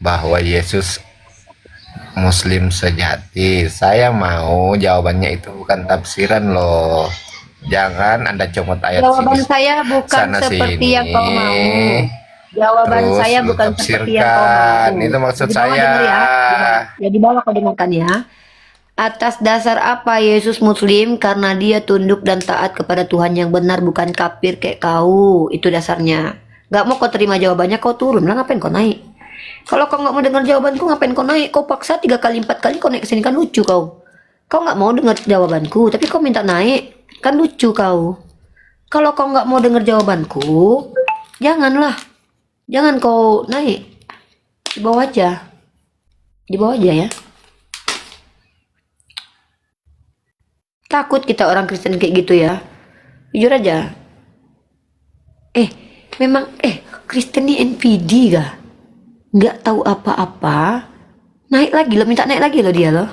bahwa Yesus Muslim sejati? Saya mau jawabannya itu bukan tafsiran loh. Jangan Anda comot ayat sini Jawaban saya bukan sana seperti sini yang kau mau. Jawaban terus saya lu bukan seperti yang kau tafsirkan. mau. Itu maksud Di bawah saya. dengar ya. Ya di bawah kau dengarkan ya. Atas dasar apa Yesus Muslim? Karena dia tunduk dan taat kepada Tuhan yang benar, bukan kafir kayak kau. Itu dasarnya. Gak mau kau terima jawabannya, kau turun lah. Ngapain kau naik? Kalau kau nggak mau dengar jawabanku, ngapain kau naik? Kau paksa 3 kali 4 kali kau naik kesini, kan lucu kau. Kau nggak mau dengar jawabanku, tapi kau minta naik, kan lucu kau. Kalau kau nggak mau dengar jawabanku, janganlah. Jangan kau naik. Di bawah aja. Di bawah aja ya. Takut kita orang Kristen kayak gitu ya. Jujur aja. Memang Kristen nih NPD kah? Nggak tahu apa-apa. Naik lagi loh, minta naik lagi loh dia loh.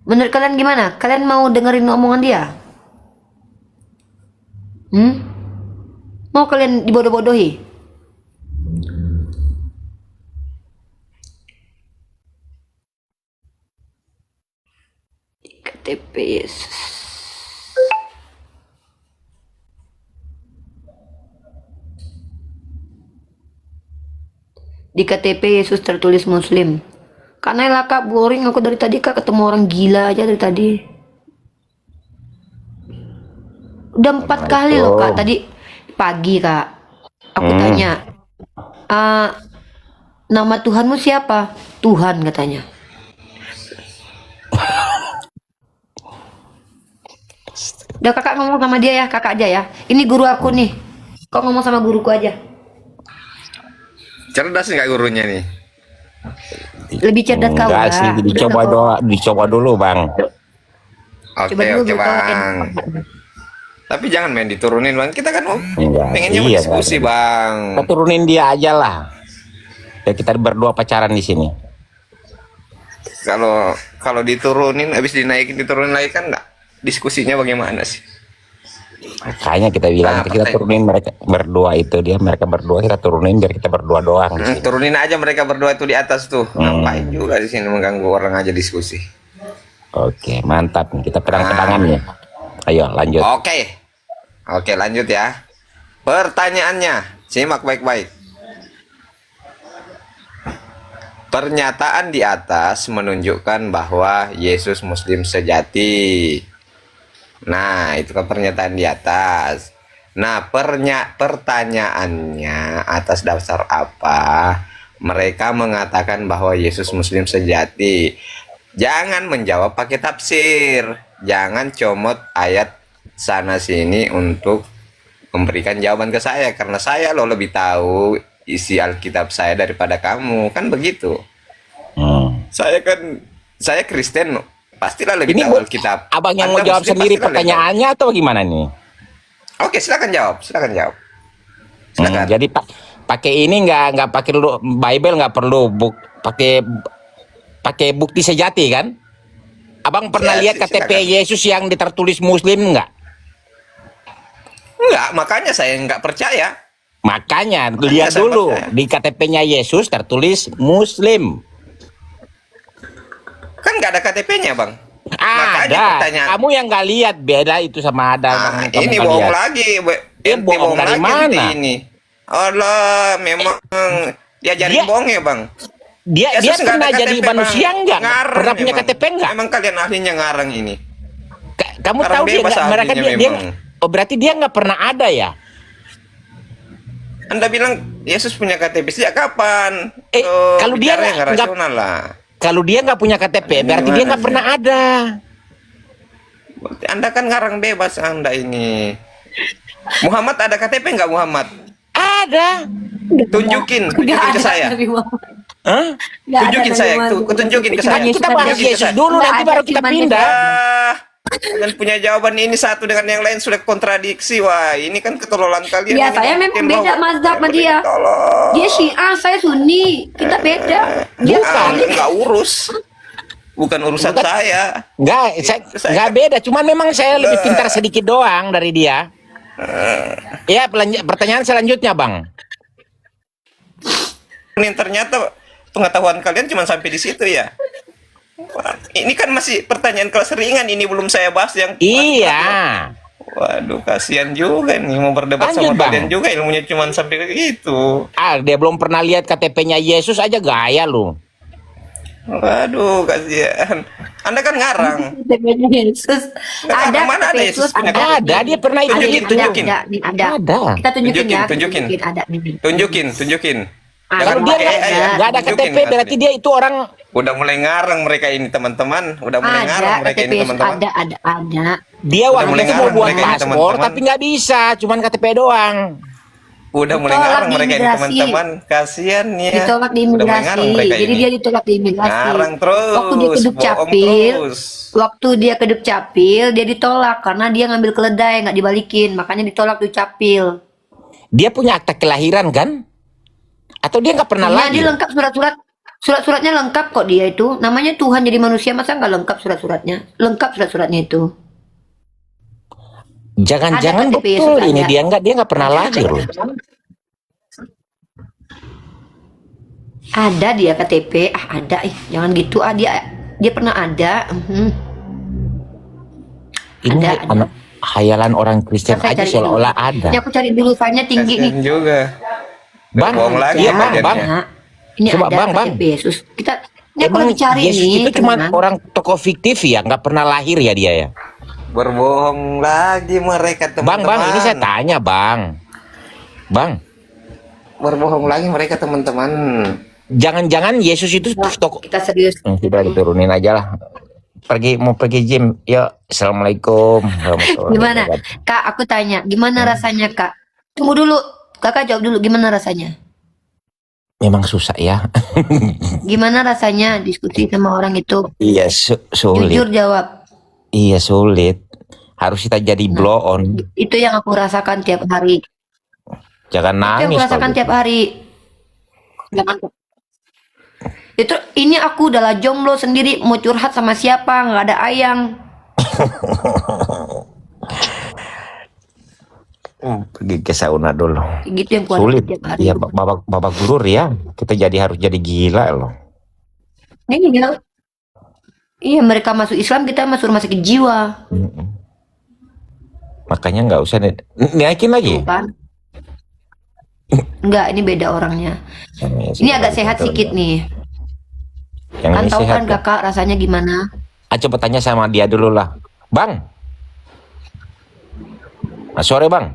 Menurut kalian gimana? Kalian mau dengerin omongan dia? Mau kalian dibodoh-bodohi? KTP Yesus. Di KTP Yesus tertulis Muslim. Karena lah kak, boring aku dari tadi kak, ketemu orang gila aja dari tadi. Udah 4 kali loh kak, tadi pagi kak. Aku tanya, nama Tuhanmu siapa? Tuhan katanya. Udah kakak ngomong sama dia ya, kakak aja ya. Ini guru aku nih. Kau ngomong sama guruku aja. Cerdas nggak gurunya nih? Lebih cerdas kau Enggak lah. sih, dicoba dulu bang. Oke oke bang. Tapi jangan main diturunin bang. Kita kan pengennya iya, diskusi bang. Kita turunin dia aja lah. Ya kita berdua pacaran di sini. Kalau diturunin, habis dinaikin diturunin lagi kan nggak? Diskusinya bagaimana sih? Makanya kita bilang kita turunin mereka berdua itu, mereka berdua kita turunin biar kita berdua doang. Turunin aja mereka berdua itu di atas tuh. Ngapain juga di sini mengganggu orang aja diskusi. Oke, mantap nih, kita pedang-pedangan ya. Ayo lanjut. Oke lanjut ya. Pertanyaannya, simak baik-baik. Pernyataan di atas menunjukkan bahwa Yesus Muslim sejati. Nah, itu kan pernyataan di atas. Nah, pertanyaannya atas dasar apa mereka mengatakan bahwa Yesus Muslim sejati? Jangan menjawab pakai tafsir. Jangan comot ayat sana sini untuk memberikan jawaban ke saya, karena saya loh lebih tahu isi Alkitab saya daripada kamu, kan begitu. Saya Kristen, pastilah lebih tahu Alkitab. Abang yang mau jawab sendiri pertanyaannya atau gimana nih? Oke, silakan jawab. Silakan. Jadi pakai ini nggak pakai Bible, nggak perlu pakai bukti sejati kan? Abang pernah lihat KTP Yesus yang tertulis Muslim nggak? Enggak, makanya saya nggak percaya. Makanya lihat dulu di KTP-nya Yesus tertulis Muslim. Kan nggak ada KTP-nya bang. Ada. Kamu yang nggak lihat, beda itu sama ada. Ini bohong lagi. Bohong dari mana? Ini. Allah, memang diajarin bohong ya bang. Dia pernah jadi manusia enggak? Pernah punya KTP enggak? Memang kalian ahlinya ngarang ini. Kamu tahu dia mereka dia berarti dia nggak pernah ada ya? Anda bilang Yesus punya KTP sejak kapan? Kalau dia nggak rasional lah. Kalau dia nggak punya KTP, berarti dia nggak pernah ada. Berarti Anda kan ngarang bebas Anda ini. Muhammad ada KTP nggak Muhammad? Ada. Tunjukin ke saya. Tunjukin saya. Tunjukin ke saya. Kita bahas Yesus dulu, nanti baru kita pindah. Dan punya jawaban ini satu dengan yang lain sudah kontradiksi. Wah, ini kan ketololan kalian. Ya ini saya bikin memang beda bahwa- mazhab sama dia. Tolong. Dia Syiah, saya Sunni. Kita beda. Dia Bukan, Katolik. nggak urus. Bukan urusan saya. Nggak beda, cuman memang saya lebih pintar sedikit doang dari dia. Ya, pertanyaan selanjutnya, Bang. Ini ternyata pengetahuan kalian cuma sampai di situ ya. Wah, ini kan masih pertanyaan kelas ringan, ini belum saya bahas yang Iya. Waduh, kasihan juga nih mau berdebat Lanjut, sama Bang. kalian juga, ilmunya cuma sampai ke gitu. Dia belum pernah lihat KTP-nya Yesus aja gaya lu. Waduh, kasihan. Anda kan ngarang. Yesus. Ada Mana ada Yesus, Yesus punya ada. Ada, dia pernah ikut Tunjukin, itu. tunjukin. Ada. Ada. Kita tunjukin ya. Tunjukin. Ada nih. Tunjukin. Ah, Kalau Jangan dia pakai AI ya. nggak ada Tunjukin, KTP, berarti asli. dia itu orang. Udah mulai ngarang mereka ini teman-teman. Udah mulai ngarang Ada mereka KTP ini Yesus, teman-teman. ada. Dia Udah waktu mulai itu mau ngarang buat mereka ini, paspor, teman-teman. tapi nggak bisa, cuman KTP doang. Udah mulai Ditolak ngarang di mereka ini imigrasi. teman-teman. Kasihan ya. Ditolak di Udah mulai imigrasi. ngarang mereka Jadi ini. dia ditolak di imigrasi. Ngarang terus. Waktu dia ke bohong Dukcapil, terus. waktu dia ke Dukcapil, dia ditolak karena dia ngambil keledai nggak dibalikin, makanya ditolak Dukcapil. Dia punya akta kelahiran kan? Atau dia nggak pernah Iya, lagi? dia lengkap surat-suratnya lengkap kok dia itu. Namanya Tuhan jadi manusia, masa nggak lengkap surat-suratnya? Lengkap surat-suratnya itu. Jangan-jangan Ada KTP betul Yesus, ini ada. dia nggak pernah lahir loh. Ada dia KTP, ada jangan gitu dia pernah ada. Ini Ada. anak hayalan orang Kristen Saya aja cari seolah-olah dulu. ada. Ini aku cari dulu filenya tinggi nih. Kasihan juga. Bang, Bohong lagi iya ya bang, kalian bang. ya. Nah, ini Coba, ada Bang, Bang. KTP Yesus. Ini aku Emang lagi cari Yesus nih. itu cuma teman. orang tokoh fiktif ya, nggak pernah lahir ya dia ya. Berbohong lagi mereka teman-teman. Bang, ini saya tanya bang. Bang, Berbohong lagi mereka teman-teman. jangan-jangan Yesus itu tokoh. Kita serius. Kita diturunin aja lah. Mau pergi gym. Yuk, assalamualaikum. warahmatullahi Gimana? wabarakatuh. Kak, aku tanya, gimana rasanya, Kak? Tunggu dulu. Kakak jawab dulu, gimana rasanya? Memang susah ya. Gimana rasanya diskusi sama orang itu? Iya sulit. Jujur jawab. Iya sulit. Harus kita jadi blow on. Itu yang aku rasakan tiap hari. Jangan Itu yang nangis. aku rasakan kalau tiap hari. Jangan. Itu ini aku udah jomblo sendiri, mau curhat sama siapa, nggak ada ayang. pergi ke sauna dulu. Gitu yang kuat Sulit. tiap hari. Iya, babak gulur ya. Kita harus jadi gila loh. Iya. Iya, mereka masuk Islam, kita masuk rumah sakit jiwa. Makanya nggak usah naikin lagi. Kan? Enggak, ini beda orangnya. Ini agak sehat sedikit nih. Yang Kan ini tahu sehat. kan kakak rasanya gimana? Coba tanya sama dia dulu lah. Bang. Sore bang.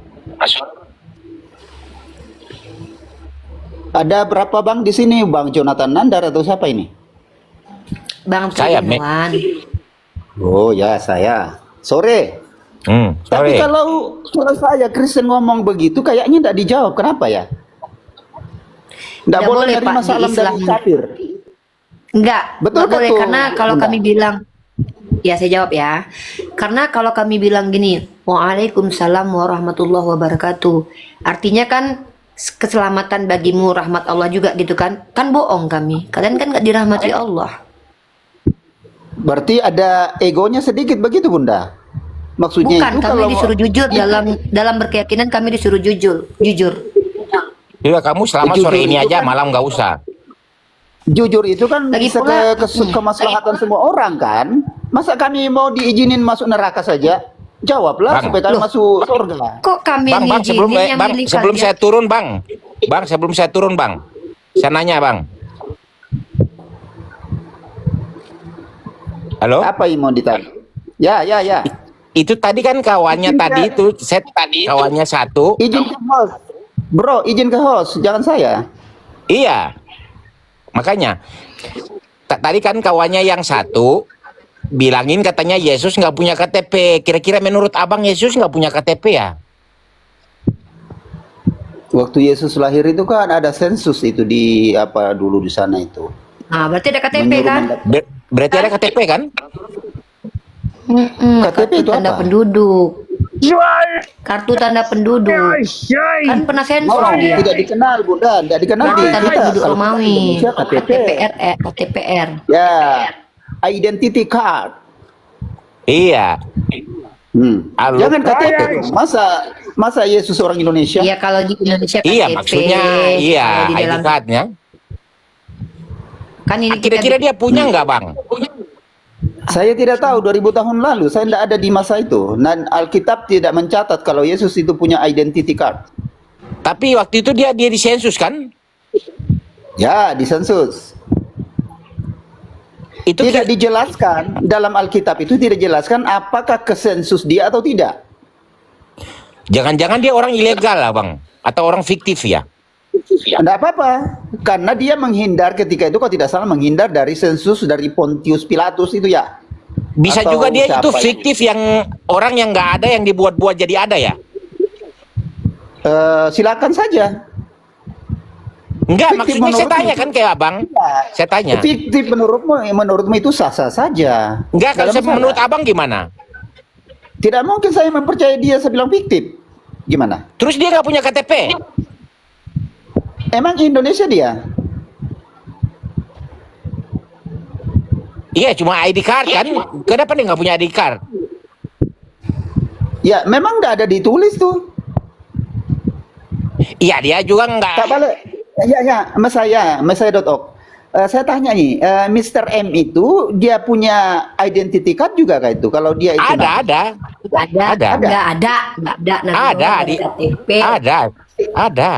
Ada berapa bang di sini, Bang Jonathan Nandar atau siapa ini? Bang Saya, Trinuan. Oh ya, saya. Sore. Tapi Sore. kalau saya Kristen ngomong begitu, kayaknya tidak dijawab. Kenapa ya? Tidak Nggak boleh boleh, nerima Pak, di salam dari Islam. kafir. Enggak, Betul, nggak boleh betul, karena kalau Bunda. kami bilang, ya saya jawab ya. Karena kalau kami bilang gini, Waalaikumsalam warahmatullahi wabarakatuh. Artinya kan keselamatan bagimu, rahmat Allah juga gitu kan? Kan bohong kami. Kalian kan nggak dirahmati Allah. Berarti ada egonya sedikit begitu, Bunda? Maksudnya Bukan, itu kami kalau disuruh jujur dalam berkeyakinan kami disuruh jujur. Iya kamu selama Jujur sore ini itu aja, kan- malam nggak usah. jujur itu kan Lagi bisa pula- kemaslahatan semua orang kan? Masa kami mau diizinin masuk neraka saja? Jawablah Bang. supaya kami Loh. masuk surga. Kok kami Bang, yang sebelum ngizinin yang bang, milih sebelum kalian? saya turun, Bang, sebelum saya turun, Bang, saya nanya, Bang. Halo? Apa yang mau ditanya? Ya. Itu tadi kan kawannya tadi itu, kawannya satu. Izin ke host. Bro, izin ke host, jangan saya. Iya. Makanya tadi kan kawannya yang satu bilangin katanya Yesus nggak punya KTP. Kira-kira menurut Abang Yesus nggak punya KTP ya? Waktu Yesus lahir itu kan ada sensus itu di apa dulu di sana itu. Nah, berarti ada KTP Menyuruh kan? mendapat- Berarti ada KTP kan? KTP itu tanda apa? penduduk. Kartu tanda penduduk. Kan pernah sensus Oh, dia. tidak dikenal, Bunda. Tidak dikenal Kartu di tanda kita. penduduk Kalau Romawi. di Indonesia KTP. KTPR. Ya, identity card. Iya. Halo. Jangan KTP dong. Masa Yesus orang Indonesia? Iya, kalau di Indonesia KTP. Iya, maksudnya iya Kalau di ID dalam card-nya. kan ini Kira-kira dia punya nggak, Bang? Saya tidak tahu 2000 tahun lalu. Saya tidak ada di masa itu. Dan Alkitab tidak mencatat kalau Yesus itu punya identity card. Tapi waktu itu dia disensus kan? Ya, disensus. Itu Tidak dijelaskan dalam Alkitab itu tidak dijelaskan apakah kesensus dia atau tidak. jangan-jangan dia orang ilegal lah, Bang, atau orang fiktif ya? Tidak apa-apa, karena dia menghindar ketika itu, kalau tidak salah menghindar dari sensus dari Pontius Pilatus itu ya. Bisa Atau juga dia itu siapa fiktif yang orang yang nggak ada yang dibuat-buat jadi ada ya? Silakan saja. Enggak, Fiktif maksudnya saya menurut tanya itu. kan kayak Abang. Saya tanya. Fiktif menurutmu itu sah-sah saja. Enggak, Tidak kalau ada masalah. menurut Abang gimana? Tidak mungkin saya mempercayai dia, saya bilang fiktif. Gimana? Terus dia nggak punya KTP? Emang Indonesia dia? Iya, cuma ID card kan? Kenapa dia nggak punya ID card? Ya, memang tidak ada ditulis tuh. Iya, dia juga nggak. Tak balik. Ya, Mas saya.org. Saya tanya nih, Mr. M itu dia punya identity card juga kah itu? Kalau dia itu Ada. ada. Nggak ada. Nanti Ada, orang di, KTP. ada.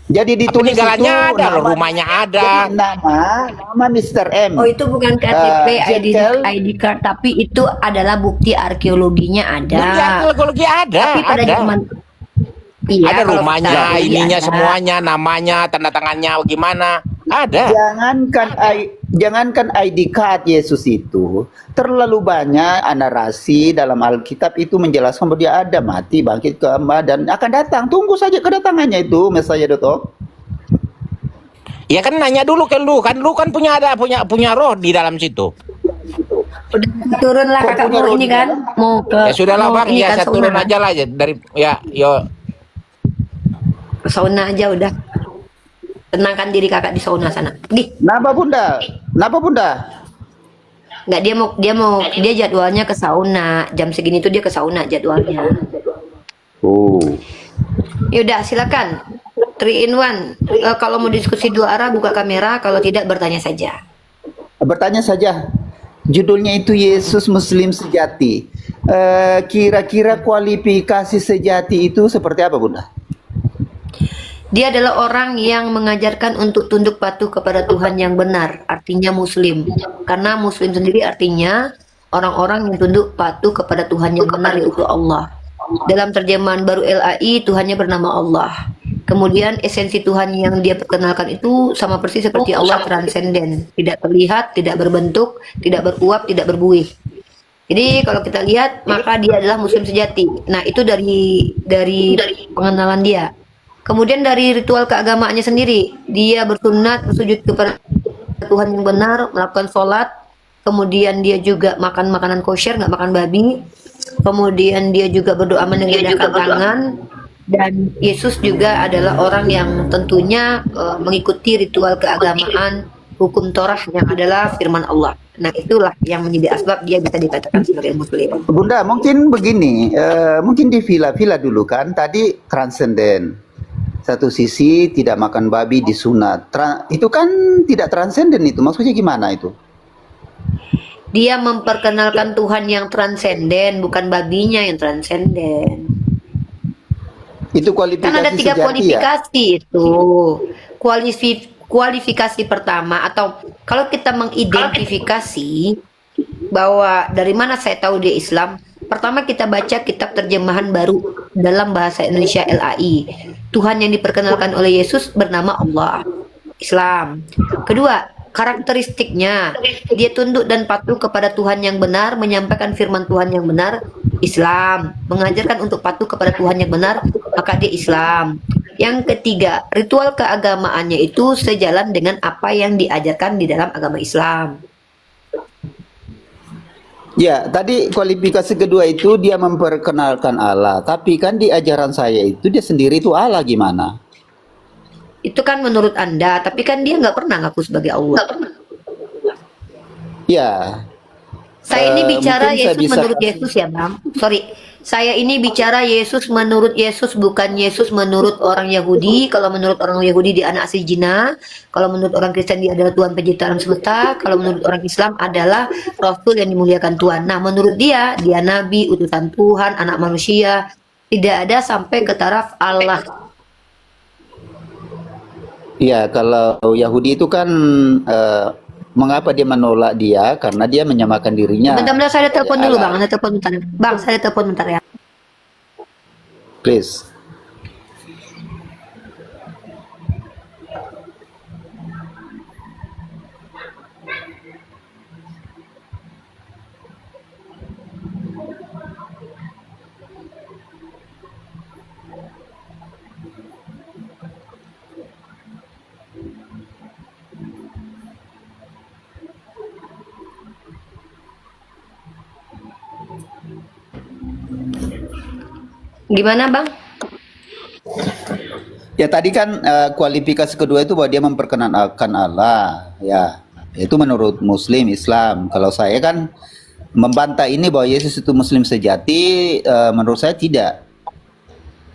Jadi ditulis Peninggalannya itu ada, loh, rumahnya ada. Jadi nama Mr. M. Oh, itu bukan KTP, Jekyll. ID card, tapi itu adalah bukti arkeologinya ada. Bukti arkeologi ada, Tapi pada ada. zaman iya, Ada kalau rumahnya, kita lihat, ininya ada. semuanya, namanya, tanda tangannya, gimana? Ada. Jangankan ID card Yesus itu, terlalu banyak narasi dalam Alkitab itu menjelaskan bahwa dia ada, mati, bangkit kembali dan akan datang. Tunggu saja kedatangannya itu, Mesaya.org. Ya kan nanya dulu ke lu kan punya roh di dalam situ. Udah turunlah Kok kakak punya mau ini roda? kan, mau ke Ya sudahlah mau Bang, ini ya kan saya turun sauna. aja lah ya dari ya yo. Ke sauna aja udah. Tenangkan diri kakak di sauna sana. Pergi. Napa Bunda? Nggak, dia jadwalnya ke sauna. Jam segini tuh dia ke sauna jadwalnya. Oh. Yaudah silakan. 3 in 1. Kalau mau diskusi dua arah buka kamera, kalau tidak bertanya saja. Bertanya saja. Judulnya itu Yesus Muslim Sejati. Kira-kira kualifikasi sejati itu seperti apa, Bunda? Dia adalah orang yang mengajarkan untuk tunduk patuh kepada Tuhan yang benar, artinya Muslim. Karena Muslim sendiri artinya orang-orang yang tunduk patuh kepada Tuhan yang benar, yaitu Allah. Dalam terjemahan baru LAI, Tuhannya bernama Allah. Kemudian esensi Tuhan yang dia perkenalkan itu sama persis seperti Allah, transenden, tidak terlihat, tidak berbentuk, tidak beruap, tidak berbuih. Jadi kalau kita lihat, maka dia adalah Muslim sejati. Nah, itu dari pengenalan dia. Kemudian dari ritual keagamaannya sendiri, dia bersunat, bersujud kepada Tuhan yang benar, melakukan sholat, kemudian dia juga makan makanan kosher, nggak makan babi, kemudian dia juga berdoa menengadahkan tangan, dan Yesus juga adalah orang yang tentunya mengikuti ritual keagamaan hukum Torah yang adalah firman Allah. Nah, itulah yang menjadi asbab dia bisa dikatakan sebagai Muslim. Bunda, mungkin begini, mungkin di villa dulu kan, tadi transenden. Satu sisi tidak makan babi disunat. Itu kan tidak transenden itu. Maksudnya gimana itu? Dia memperkenalkan Tuhan yang transenden, bukan babinya yang transenden. Itu kualifikasi Kan ada 3 sejati ya? kualifikasi itu. Kualifikasi pertama, atau kalau kita mengidentifikasi bahwa dari mana saya tahu dia Islam, pertama kita baca kitab terjemahan baru dalam bahasa Indonesia LAI. Tuhan yang diperkenalkan oleh Yesus bernama Allah, Islam. Kedua, karakteristiknya, dia tunduk dan patuh kepada Tuhan yang benar, menyampaikan firman Tuhan yang benar, Islam. Mengajarkan untuk patuh kepada Tuhan yang benar, maka dia Islam. Yang ketiga, ritual keagamaannya itu sejalan dengan apa yang diajarkan di dalam agama Islam. Ya, tadi kualifikasi kedua itu dia memperkenalkan Allah. Tapi kan di ajaran saya itu dia sendiri itu Allah gimana? Itu kan menurut Anda, tapi kan dia nggak pernah ngaku sebagai Allah. Ya, Saya ini bicara mungkin saya Yesus bisa menurut kasih. Yesus ya, Bang. Sorry. Saya ini bicara Yesus menurut Yesus, bukan Yesus menurut orang Yahudi. Kalau menurut orang Yahudi dia anak si Zina. Kalau menurut orang Kristen dia adalah Tuhan pencipta alam semesta. Kalau menurut orang Islam adalah Rasul yang dimuliakan Tuhan. Nah, menurut dia Nabi, utusan Tuhan, anak manusia. Tidak ada sampai ke taraf Allah. Ya, kalau Yahudi itu kan mengapa dia menolak dia? Karena dia menyamakan dirinya. Bentar-bentar saya ada telepon dulu, Allah. Bang. Ada telepon bentar. Bang, saya ada telepon bentar ya. Please. Gimana, Bang? Ya tadi kan kualifikasi kedua itu bahwa dia memperkenalkan Allah. Ya, itu menurut Muslim Islam. Kalau saya kan membantah ini bahwa Yesus itu Muslim sejati, menurut saya tidak.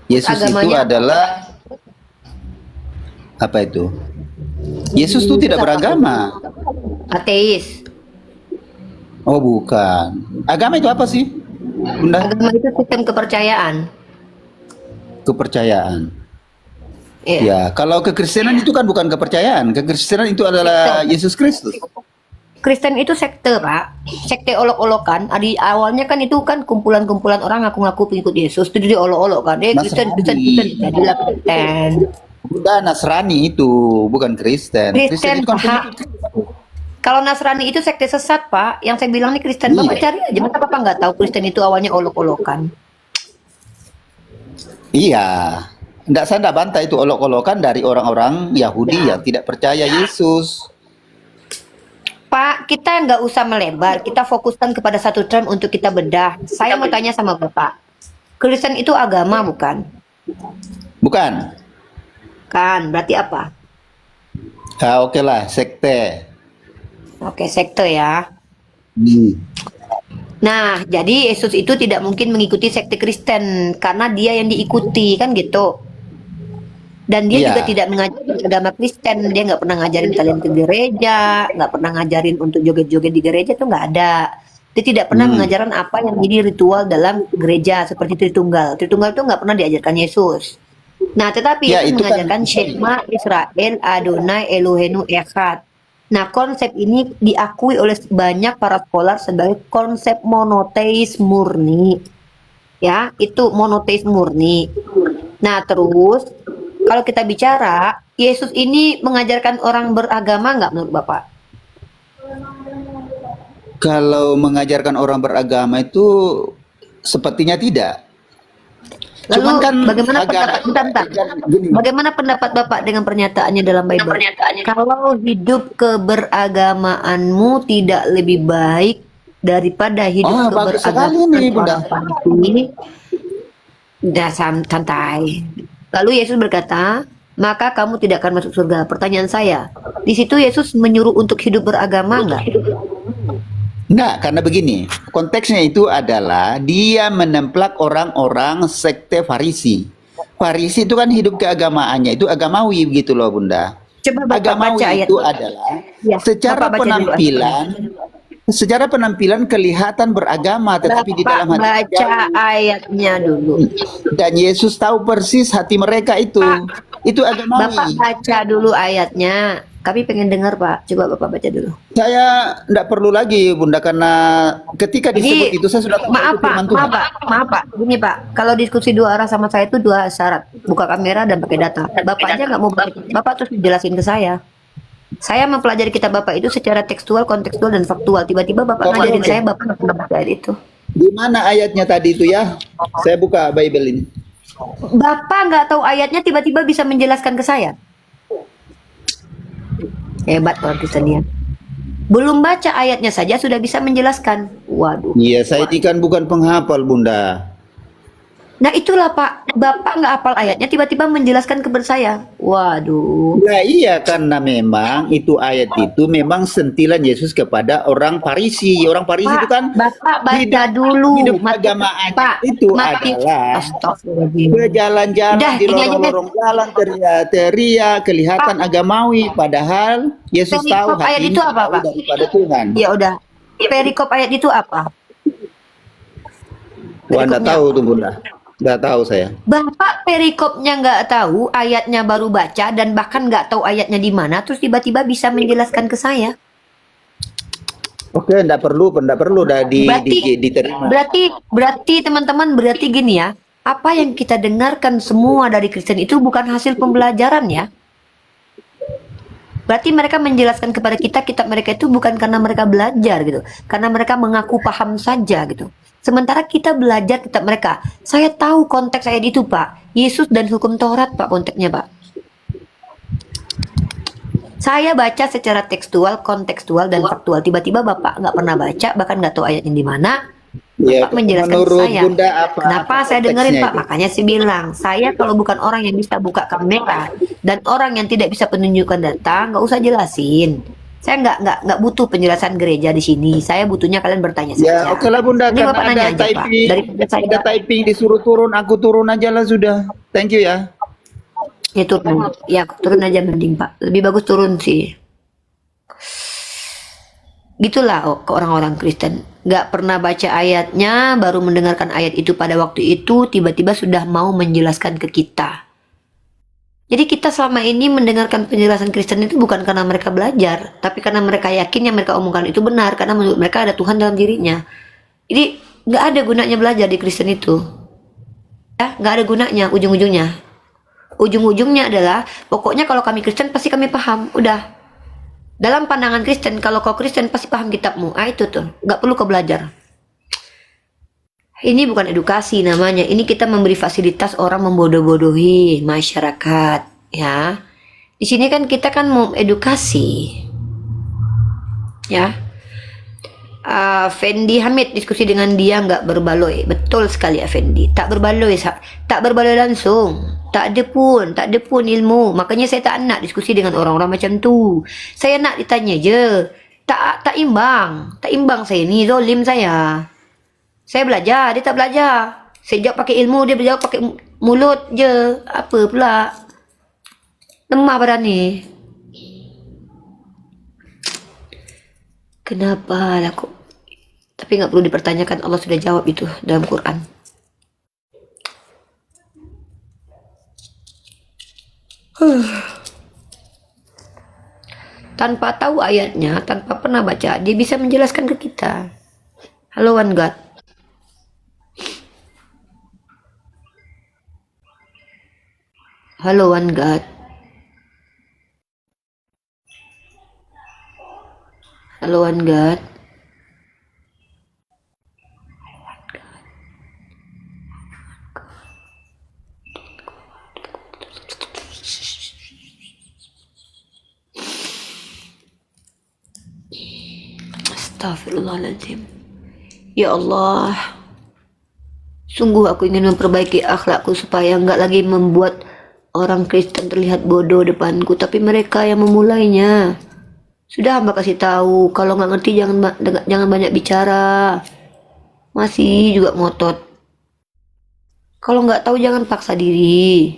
Yesus itu Agamanya adalah apa itu? Yesus itu tidak beragama. ateis. Oh bukan. Agama itu apa sih, Bunda? Agama itu sistem kepercayaan. Kepercayaan. Iya. Ya, kalau kekristenan itu kan bukan kepercayaan. Kekristenan itu adalah Yesus Kristus. Kristen itu sekte, Pak. Sekte olok-olokan. Awalnya kan itu kan kumpulan-kumpulan orang ngaku-ngaku pengikut Yesus. Itu diolok-olok kan. Kristen, Kristen, Kristen. Jadilah Kristen. Udah Nasrani itu, bukan Kristen. Kristen, itu kan Pak. Kalau Nasrani itu sekte sesat, Pak. Yang saya bilang nih Kristen. Bapak Iya. cari aja. Masa Bapak nggak tahu Kristen itu awalnya olok-olokan? Iya. Saya enggak bantah itu olok-olokan dari orang-orang Yahudi yang tidak percaya Yesus. Pak, kita nggak usah melebar. Kita fokuskan kepada satu term untuk kita bedah. Saya mau tanya sama Bapak. Kristen itu agama bukan? Bukan. Kan, berarti apa? Oke lah, sekte. Oke, sekte ya. Hmm. Nah, jadi Yesus itu tidak mungkin mengikuti sekte Kristen karena dia yang diikuti, kan gitu. Dan dia Iya. juga tidak mengajarkan agama Kristen. Dia nggak pernah ngajarin kalian ke gereja, nggak pernah ngajarin untuk joget-joget di gereja, itu nggak ada. Dia tidak pernah mengajarkan apa yang menjadi ritual dalam gereja seperti Tritunggal. Tritunggal itu nggak pernah diajarkan Yesus. Nah, tetapi Ya, Yesus itu kan- mengajarkan Shema Israel Adonai Elohenu Echad. Nah, konsep ini diakui oleh banyak para scholar sebagai konsep monoteis murni. Ya, itu monoteis murni. Nah, terus kalau kita bicara, Yesus ini mengajarkan orang beragama nggak menurut Bapak? Kalau mengajarkan orang beragama itu sepertinya tidak. Lalu Cuman kan bagaimana agak- pendapat gini. Bagaimana pendapat Bapak dengan pernyataannya dalam Bible? Kalau hidup keberagamaanmu tidak lebih baik daripada hidup Bagus sekali keberagamaan nih, Bunda. orang Farisi, dah santai. Lalu Yesus berkata, maka kamu tidak akan masuk surga. Pertanyaan saya, di situ Yesus menyuruh untuk hidup beragama enggak? Enggak, karena begini, konteksnya itu adalah dia menemplak orang-orang sekte Farisi. Farisi itu kan hidup keagamaannya itu agamawi begitu loh Bunda. Coba Bapak Agamawi baca ayat. itu adalah Ya, secara Bapak baca dulu. penampilan kelihatan beragama tetapi di dalam Bapak hati baca ayatnya dulu. dan Yesus tahu persis hati mereka itu. Itu agamawi. Bapak baca dulu ayatnya. Kami pengen dengar, Pak. Coba Bapak baca dulu. Saya enggak perlu lagi Bunda karena ketika disebut Jadi, itu saya sudah tahu maaf itu firman Tuhan. Maaf Pak. Gini Pak, kalau diskusi dua arah sama saya itu dua syarat. Buka kamera dan pakai data. Bapak aja nggak mau pakai. Bapak terus jelasin ke saya. Saya mempelajari kitab Bapak itu secara tekstual, kontekstual, dan faktual. Tiba-tiba Bapak Oh, ngajarin oke. saya, Bapak nggak pernah baca ayat itu. Di mana ayatnya tadi itu ya? Saya buka Bible ini. Bapak nggak tahu ayatnya, tiba-tiba bisa menjelaskan ke saya. Hebat orang Kristen ya. Belum baca ayatnya saja sudah bisa menjelaskan. Waduh. Iya, saya ini kan bukan penghafal, Bunda. Nah itulah Pak, Bapak nggak hafal ayatnya, tiba-tiba menjelaskan kepada saya. Waduh. Nah iya, karena memang itu ayat itu memang sentilan Yesus kepada orang Farisi. Orang Farisi itu Pak, kan Bapak baca hidup dulu. agamaannya Pak, itu Matius. adalah Astagfirullahaladzim. berjalan-jalan Udah, di ini aja deh. lorong-lorong jalan teriak-teriak kelihatan Pak, agamawi, padahal Yesus tahu perikop ayat itu hatinya apa, jauh Pak? daripada Tuhan. Ya udah. Perikop ayat itu apa? Wah, enggak Perikopnya tahu apa? tuh Bunda. Enggak tahu saya. Bapak perikopnya nggak tahu, ayatnya baru baca dan bahkan nggak tahu ayatnya di mana, terus tiba-tiba bisa menjelaskan ke saya. Oke, enggak perlu dah Berarti diterima. berarti teman-teman, berarti gini ya. Apa yang kita dengarkan semua dari Kristen itu bukan hasil pembelajaran ya. Berarti mereka menjelaskan kepada kita kitab mereka itu bukan karena mereka belajar gitu, karena mereka mengaku paham saja gitu. Sementara kita belajar kitab mereka. Saya tahu konteks ayat itu, Pak. Yesus dan hukum Taurat, Pak, konteksnya, Pak. Saya baca secara tekstual, kontekstual, dan faktual. Tiba-tiba Bapak nggak pernah baca, bahkan nggak tahu ayatnya di mana. Ya, Bapak menjelaskan ke menurut saya. Bunda apa Kenapa saya dengerin, konteksnya Pak? itu? Makanya saya bilang, saya kalau bukan orang yang bisa buka kamera dan orang yang tidak bisa penunjukan data, nggak usah jelasin. Saya nggak butuh penjelasan gereja di sini. Saya butuhnya kalian bertanya Ya, saja. oke lah Bunda, Ini karena Bapak nanya ada aja, Pak. typing, Daripada saya ada typing disuruh turun, aku turun aja lah sudah. Thank you ya. ya turun, ya turun aja mending, Pak. Lebih bagus turun sih. Gitulah ke orang-orang Kristen. Nggak pernah baca ayatnya, baru mendengarkan ayat itu pada waktu itu, tiba-tiba sudah mau menjelaskan ke kita. Jadi kita selama ini mendengarkan penjelasan Kristen itu bukan karena mereka belajar, tapi karena mereka yakin yang mereka omongkan itu benar, karena menurut mereka ada Tuhan dalam dirinya. Jadi nggak ada gunanya belajar di Kristen itu. Ya, nggak ada gunanya ujung-ujungnya. Ujung-ujungnya adalah, pokoknya kalau kami Kristen pasti kami paham, udah. Dalam pandangan Kristen, kalau kau Kristen pasti paham kitabmu. Ah itu tuh, nggak perlu kau belajar. Ini bukan edukasi namanya. Ini kita memberi fasilitas orang membodoh-bodohi masyarakat, ya. Di sini kan kita kan mau edukasi, ya. Fendi Hamid diskusi dengan dia nggak berbaloi. Betul sekali Fendi. Tak berbaloi, tak berbaloi langsung. Tak ada pun ilmu. Makanya saya tak nak diskusi dengan orang-orang macam tu. Saya nak ditanya je. Tak imbang saya ni, zolim saya. Saya belajar, dia tak belajar. Saya jawab pakai ilmu, dia berjawab pakai mulut je. Apa pula? Lemah badan ni. Kenapa lah kok? Tapi nggak perlu dipertanyakan, Allah sudah jawab itu dalam Quran. Tanpa tahu ayatnya, tanpa pernah baca, dia bisa menjelaskan ke kita. Halo One God. Halo One God. Halo One God. Astagfirullahaladzim. Ya Allah, sungguh aku ingin memperbaiki akhlakku supaya nggak lagi membuat orang Kristen terlihat bodoh depanku, tapi mereka yang memulainya. Sudah hamba kasih tahu, kalau nggak ngerti jangan banyak bicara. Masih juga ngotot. Kalau nggak tahu jangan paksa diri.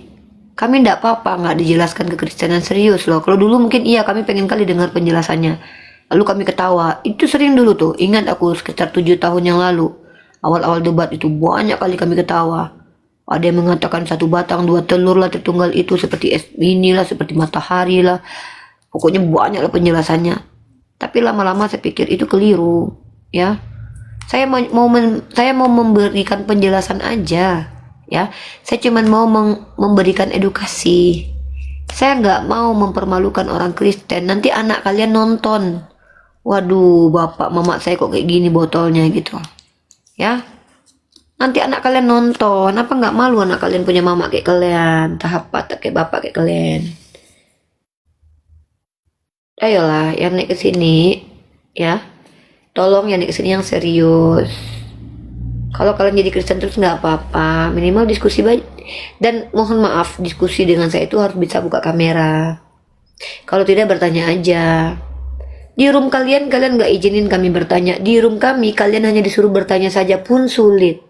Kami nggak apa-apa nggak dijelaskan kekristenan, serius loh. Kalau dulu mungkin iya kami pengen kali dengar penjelasannya. Lalu kami ketawa. Itu sering dulu tuh. Ingat aku sekitar 7 tahun yang lalu. Awal-awal debat itu banyak kali kami ketawa. Ada yang mengatakan 1 batang 2 telur lah tertunggal itu seperti es mini lah, seperti matahari lah. Pokoknya banyak lah penjelasannya. Tapi lama-lama saya pikir itu keliru, ya. Saya mau memberikan penjelasan aja, ya. Saya cuma mau memberikan edukasi. Saya nggak mau mempermalukan orang Kristen. Nanti anak kalian nonton, waduh bapak mama saya kok kayak gini botolnya gitu, ya. Nanti anak kalian nonton, apa nggak malu anak kalian punya mama kayak kalian, tahap tak kayak bapak kayak kalian. Ayolah yang naik ke sini, ya. tolong ya nih kesini yang serius. Kalau kalian jadi Kristen terus nggak apa-apa, minimal diskusi baik. Dan mohon maaf, diskusi dengan saya itu harus bisa buka kamera. Kalau tidak bertanya aja. Di room kalian nggak izinin kami bertanya. Di room kami kalian hanya disuruh bertanya saja pun sulit.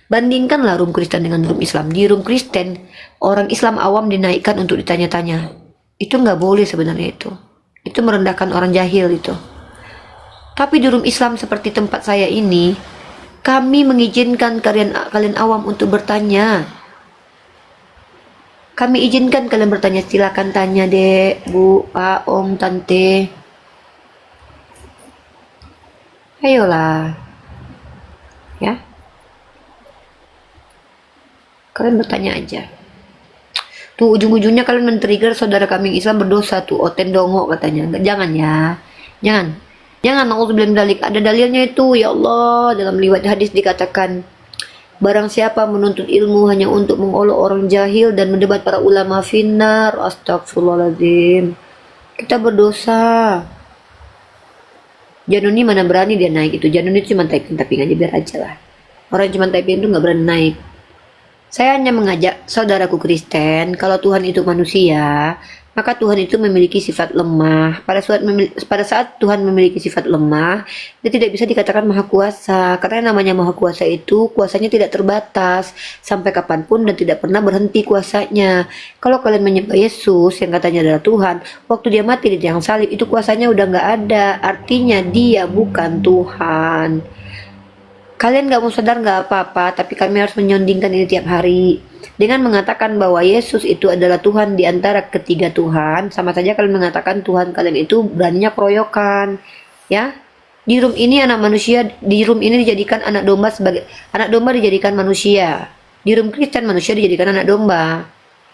Bandingkanlah room Kristen dengan room Islam. Di room Kristen orang Islam awam dinaikkan untuk ditanya-tanya. Itu nggak boleh sebenarnya itu. Itu merendahkan orang jahil itu. Tapi di room Islam seperti tempat saya ini, kami mengizinkan kalian awam untuk bertanya. Kami izinkan kalian bertanya, silakan tanya dek, bu, pak, om, tante. Ayolah. Ya. Kalian bertanya aja. Tuh ujung-ujungnya kalian men-trigger saudara kami Islam berdosa tuh, oten dongo katanya. Jangan ya. Jangan na'udzubillah min dzalik. Ada dalilnya itu, ya Allah, dalam riwayat hadis dikatakan, barang siapa menuntut ilmu hanya untuk mengolok orang jahil dan mendebat para ulama finnar, astagfirullahaladzim. Kita berdosa. Januni mana berani dia naik itu. Januni itu cuma typing aja biar aja lah. Orang cuma typing itu nggak berani naik. Saya hanya mengajak saudaraku Kristen, kalau Tuhan itu manusia, maka Tuhan itu memiliki sifat lemah. Pada saat Tuhan memiliki sifat lemah, dia tidak bisa dikatakan maha kuasa. Karena namanya maha kuasa itu, kuasanya tidak terbatas sampai kapanpun dan tidak pernah berhenti kuasanya. Kalau kalian menyembah Yesus yang katanya adalah Tuhan, waktu dia mati di tiang salib itu kuasanya udah nggak ada. Artinya dia bukan Tuhan. Kalian gak mau sadar gak apa-apa, tapi kami harus menyondingkan ini tiap hari. Dengan mengatakan bahwa Yesus itu adalah Tuhan di antara ketiga Tuhan, sama saja kalian mengatakan Tuhan kalian itu beraninya keroyokan. Ya, di room ini di room ini dijadikan anak domba dijadikan manusia. Di room Kristen manusia dijadikan anak domba.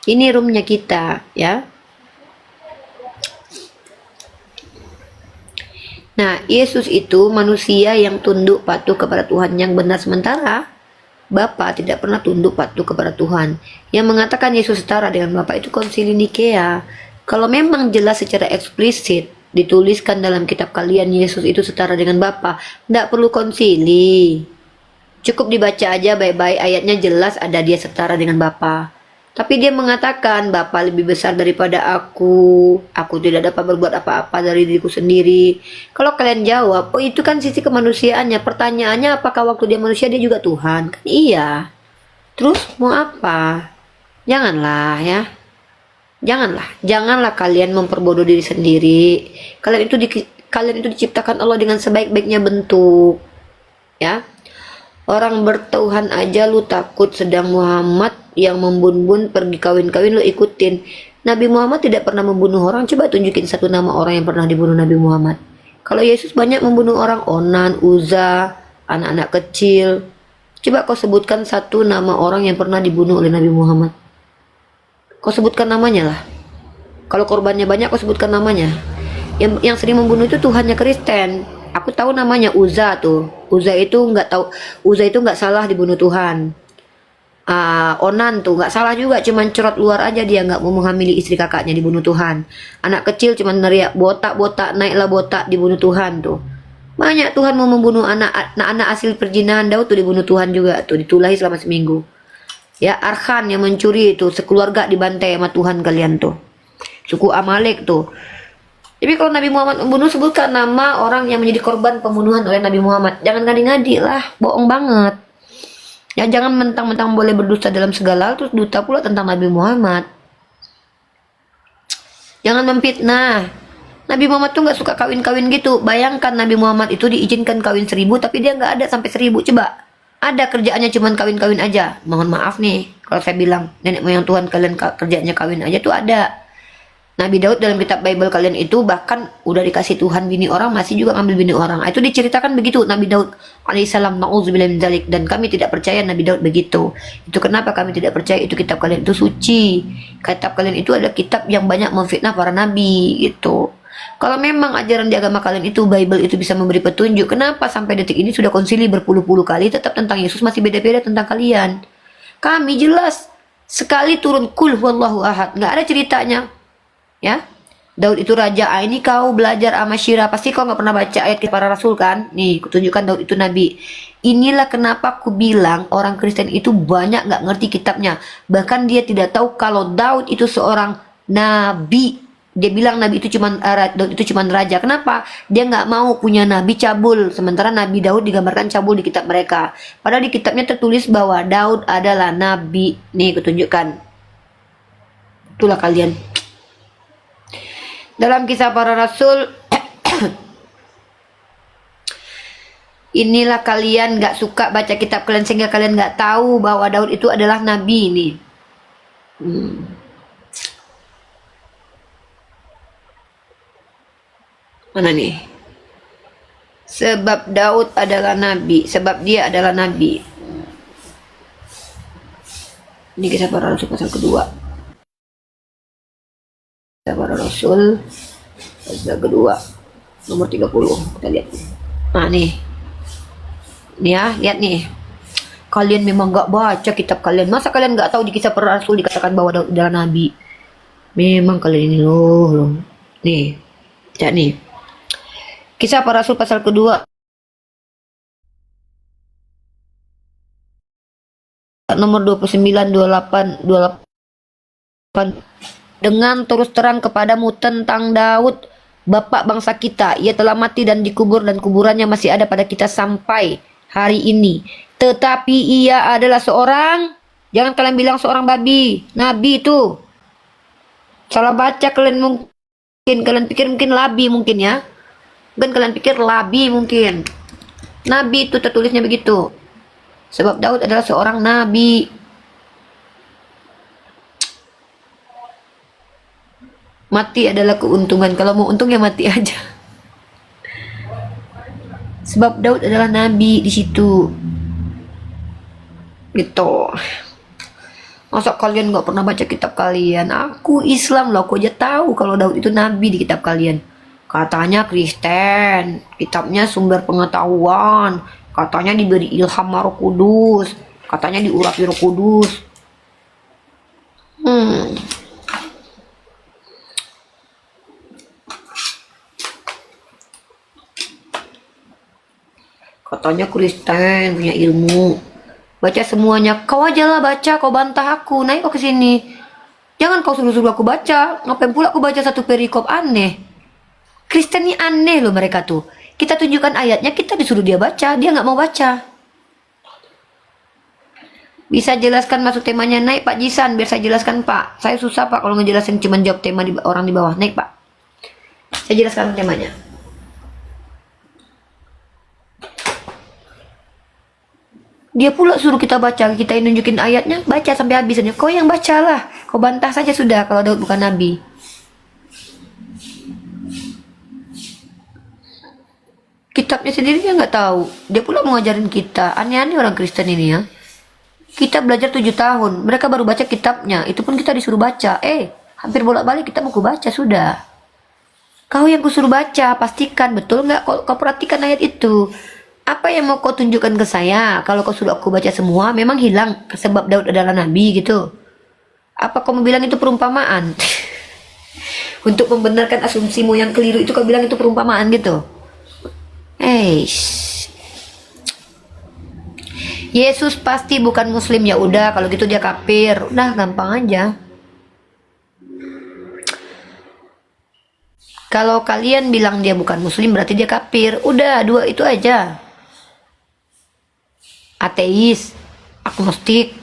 Ini roomnya kita, ya. Nah, Yesus itu manusia yang tunduk patuh kepada Tuhan yang benar, sementara Bapa tidak pernah tunduk patuh kepada Tuhan. Yang mengatakan Yesus setara dengan Bapa itu Konsili Nikea. Kalau memang jelas secara eksplisit dituliskan dalam kitab kalian Yesus itu setara dengan Bapa, tidak perlu konsili. Cukup dibaca aja baik-baik, ayatnya jelas ada dia setara dengan Bapa. Tapi dia mengatakan, Bapa lebih besar daripada aku tidak dapat berbuat apa-apa dari diriku sendiri. Kalau kalian jawab, oh itu kan sisi kemanusiaannya. Pertanyaannya, apakah waktu dia manusia dia juga Tuhan? Kan iya. Terus mau apa? Janganlah ya. Janganlah kalian memperbodoh diri sendiri. Kalian itu diciptakan Allah dengan sebaik-baiknya bentuk. Ya. Orang bertuhan aja lu takut, sedang Muhammad yang membun-bun pergi kawin-kawin lu ikutin. Nabi Muhammad tidak pernah membunuh orang. Coba tunjukin satu nama orang yang pernah dibunuh Nabi Muhammad. Kalau Yesus banyak membunuh orang, Onan, Uza, anak-anak kecil. Coba kau sebutkan satu nama orang yang pernah dibunuh oleh Nabi Muhammad. Kau sebutkan namanya lah. Kalau korbannya banyak, kau sebutkan namanya. Yang sering membunuh itu Tuhannya Kristen. Aku tahu namanya Uza tuh. Uza itu nggak salah dibunuh Tuhan. Onan tuh nggak salah juga, cuman cerot luar aja, dia nggak mau menghamili istri kakaknya, dibunuh Tuhan. Anak kecil cuman neriak botak naiklah botak, dibunuh Tuhan tuh. Banyak Tuhan mau membunuh anak hasil perjinahan. Daud tuh dibunuh Tuhan juga tuh, ditulahi selama seminggu. Ya, Arhan yang mencuri itu sekeluarga dibantai sama Tuhan kalian tuh. Suku Amalek tuh. Jadi kalau Nabi Muhammad membunuh, sebutkan nama orang yang menjadi korban pembunuhan oleh Nabi Muhammad. Jangan ngadi-ngadi lah, bohong banget. Ya jangan mentang-mentang boleh berdusta dalam segala hal terus dusta pula tentang Nabi Muhammad. Jangan memfitnah. Nabi Muhammad tuh nggak suka kawin-kawin gitu. Bayangkan Nabi Muhammad itu diizinkan kawin 1000 tapi dia nggak ada sampai 1000. Coba. Ada kerjaannya cuman kawin-kawin aja. Mohon maaf nih kalau saya bilang nenek moyang Tuhan kalian kerjanya kawin aja tuh ada. Nabi Daud dalam kitab Bible kalian itu bahkan udah dikasih Tuhan bini orang, masih juga ngambil bini orang. Itu diceritakan begitu Nabi Daud alaihissalam, na'udzubillah min dzalik, dan kami tidak percaya Nabi Daud begitu. Itu kenapa kami tidak percaya itu kitab kalian itu suci. Kitab kalian itu adalah kitab yang banyak memfitnah para nabi gitu. Kalau memang ajaran di agama kalian itu Bible itu bisa memberi petunjuk, kenapa sampai detik ini sudah konsili berpuluh-puluh kali tetap tentang Yesus masih beda-beda tentang kalian? Kami jelas sekali turun kul huwallahu ahad, nggak ada ceritanya. Ya, Daud itu raja. Ah, ini kau belajar sama Syirah, pasti kau nggak pernah baca ayat kisah para rasul kan? Nih, kutunjukkan Daud itu nabi. Inilah kenapa aku bilang orang Kristen itu banyak nggak ngerti kitabnya. Bahkan dia tidak tahu kalau Daud itu seorang nabi. Dia bilang nabi itu Daud itu cuman raja. Kenapa? Dia nggak mau punya nabi cabul. Sementara Nabi Daud digambarkan cabul di kitab mereka. Padahal di kitabnya tertulis bahwa Daud adalah nabi. Nih, kutunjukkan. Itulah kalian. Dalam kisah para rasul, inilah kalian nggak suka baca kitab kalian sehingga kalian nggak tahu bahwa Daud itu adalah nabi ini. Mana nih? Sebab Daud adalah nabi, sebab dia adalah nabi. Ini kisah para rasul pasal kedua. Kisah para rasul pasal kedua nomor 30. Kita lihat. Nah nih. Nih ya, lihat nih. Kalian memang nggak baca kitab kalian. Masa kalian nggak tahu di kisah para rasul dikatakan bahwa Daud adalah nabi? Memang kalian ini loh. Nih. Lihat nih. Kisah para rasul pasal kedua nomor 29, 28, 28. Dengan terus terang kepadamu tentang Daud, bapak bangsa kita. Ia telah mati dan dikubur dan kuburannya masih ada pada kita sampai hari ini. Tetapi ia adalah seorang, jangan kalian bilang seorang babi, nabi itu. Salah baca kalian mungkin, kalian pikir mungkin labi mungkin ya. Mungkin kalian pikir labi mungkin. Nabi itu tertulisnya begitu. Sebab Daud adalah seorang nabi. Mati adalah keuntungan. Kalau mau untung ya mati aja. Sebab Daud adalah nabi di situ. Gitu. Masa kalian nggak pernah baca kitab kalian? Aku Islam loh, aku aja tahu kalau Daud itu nabi di kitab kalian. Katanya Kristen, kitabnya sumber pengetahuan, katanya diberi ilham Roh Kudus, katanya diurapi Roh Kudus. Katanya Kristen punya ilmu. Baca semuanya. Kau aja lah baca, kau bantah aku. Naik kau ke sini. Jangan kau suruh-suruh aku baca. Ngapain pula aku baca satu perikop aneh? Kristen ini aneh loh mereka tuh. Kita tunjukkan ayatnya, kita disuruh dia baca, dia nggak mau baca. Bisa jelaskan masuk temanya? Naik Pak Jisan, biar saya jelaskan Pak. Saya susah Pak kalau ngejelasin cuma jawab tema di orang di bawah. Naik Pak. Saya jelaskan temanya. Dia pula suruh kita baca, kita yang nunjukin ayatnya, baca sampai habis aja. Kau yang bacalah, kau bantah saja sudah kalau Daud bukan nabi. Kitabnya sendiri dia nggak tahu. Dia pula mau ngajarin kita. Aneh-aneh orang Kristen ini ya. Kita belajar 7 tahun. Mereka baru baca kitabnya. Itu pun kita disuruh baca. Hampir bolak-balik kita mau baca sudah. Kau yang kusuruh baca. Pastikan betul nggak? Kau perhatikan ayat itu. Apa yang mau kau tunjukkan ke saya? Kalau kau suruh aku baca semua, memang hilang sebab Daud adalah nabi gitu. Apa kau mau bilang itu perumpamaan? Untuk membenarkan asumsimu yang keliru itu kau bilang itu perumpamaan gitu. Yesus pasti bukan muslim, ya udah kalau gitu dia kafir. Udah gampang aja. Kalau kalian bilang dia bukan muslim berarti dia kafir. Udah dua itu aja. Ateis, agnostik.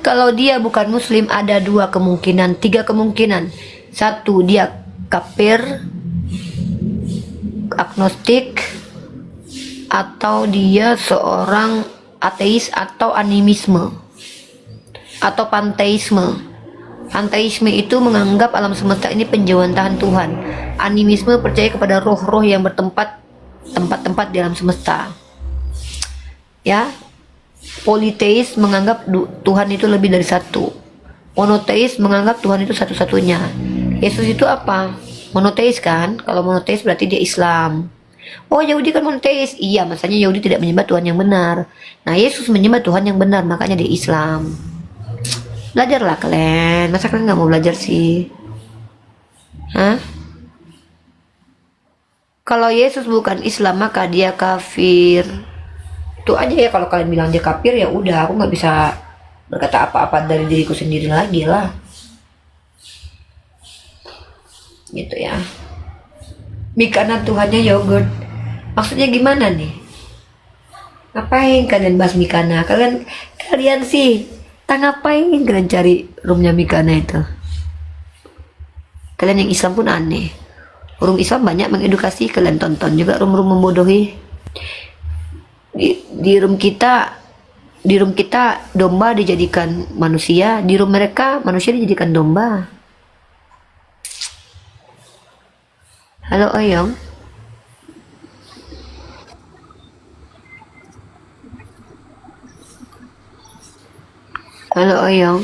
Kalau dia bukan muslim ada 2 kemungkinan, 3 kemungkinan. 1, dia kafir, agnostik, atau dia seorang ateis atau animisme atau panteisme. Panteisme itu menganggap alam semesta ini penjawantahan Tuhan. Animisme percaya kepada roh-roh yang tempat-tempat di alam semesta. Ya. Politeis menganggap Tuhan itu lebih dari satu. Monoteis menganggap Tuhan itu satu-satunya. Yesus itu apa? Monoteis kan? Kalau monoteis berarti dia Islam. Oh, Yahudi kan monoteis. Iya, masanya Yahudi tidak menyembah Tuhan yang benar. Nah, Yesus menyembah Tuhan yang benar, makanya dia Islam. Belajarlah kalian. Masa kalian nggak mau belajar sih? Hah? Kalau Yesus bukan Islam, maka dia kafir. Itu aja ya, kalau kalian bilang dia kafir, ya udah, aku nggak bisa berkata apa-apa dari diriku sendiri lagi lah. Gitu ya. Mie kanan Tuhannya yogurt. Maksudnya gimana nih? Ngapain kalian bahas Mikana? Kalian sih, tak ngapain kalian cari roomnya Mikana itu? Kalian yang Islam pun aneh. Room Islam banyak mengedukasi, kalian tonton juga room-room membodohi. Di room kita domba dijadikan manusia, di room mereka manusia dijadikan domba. Halo Oyong. Halo Oyong.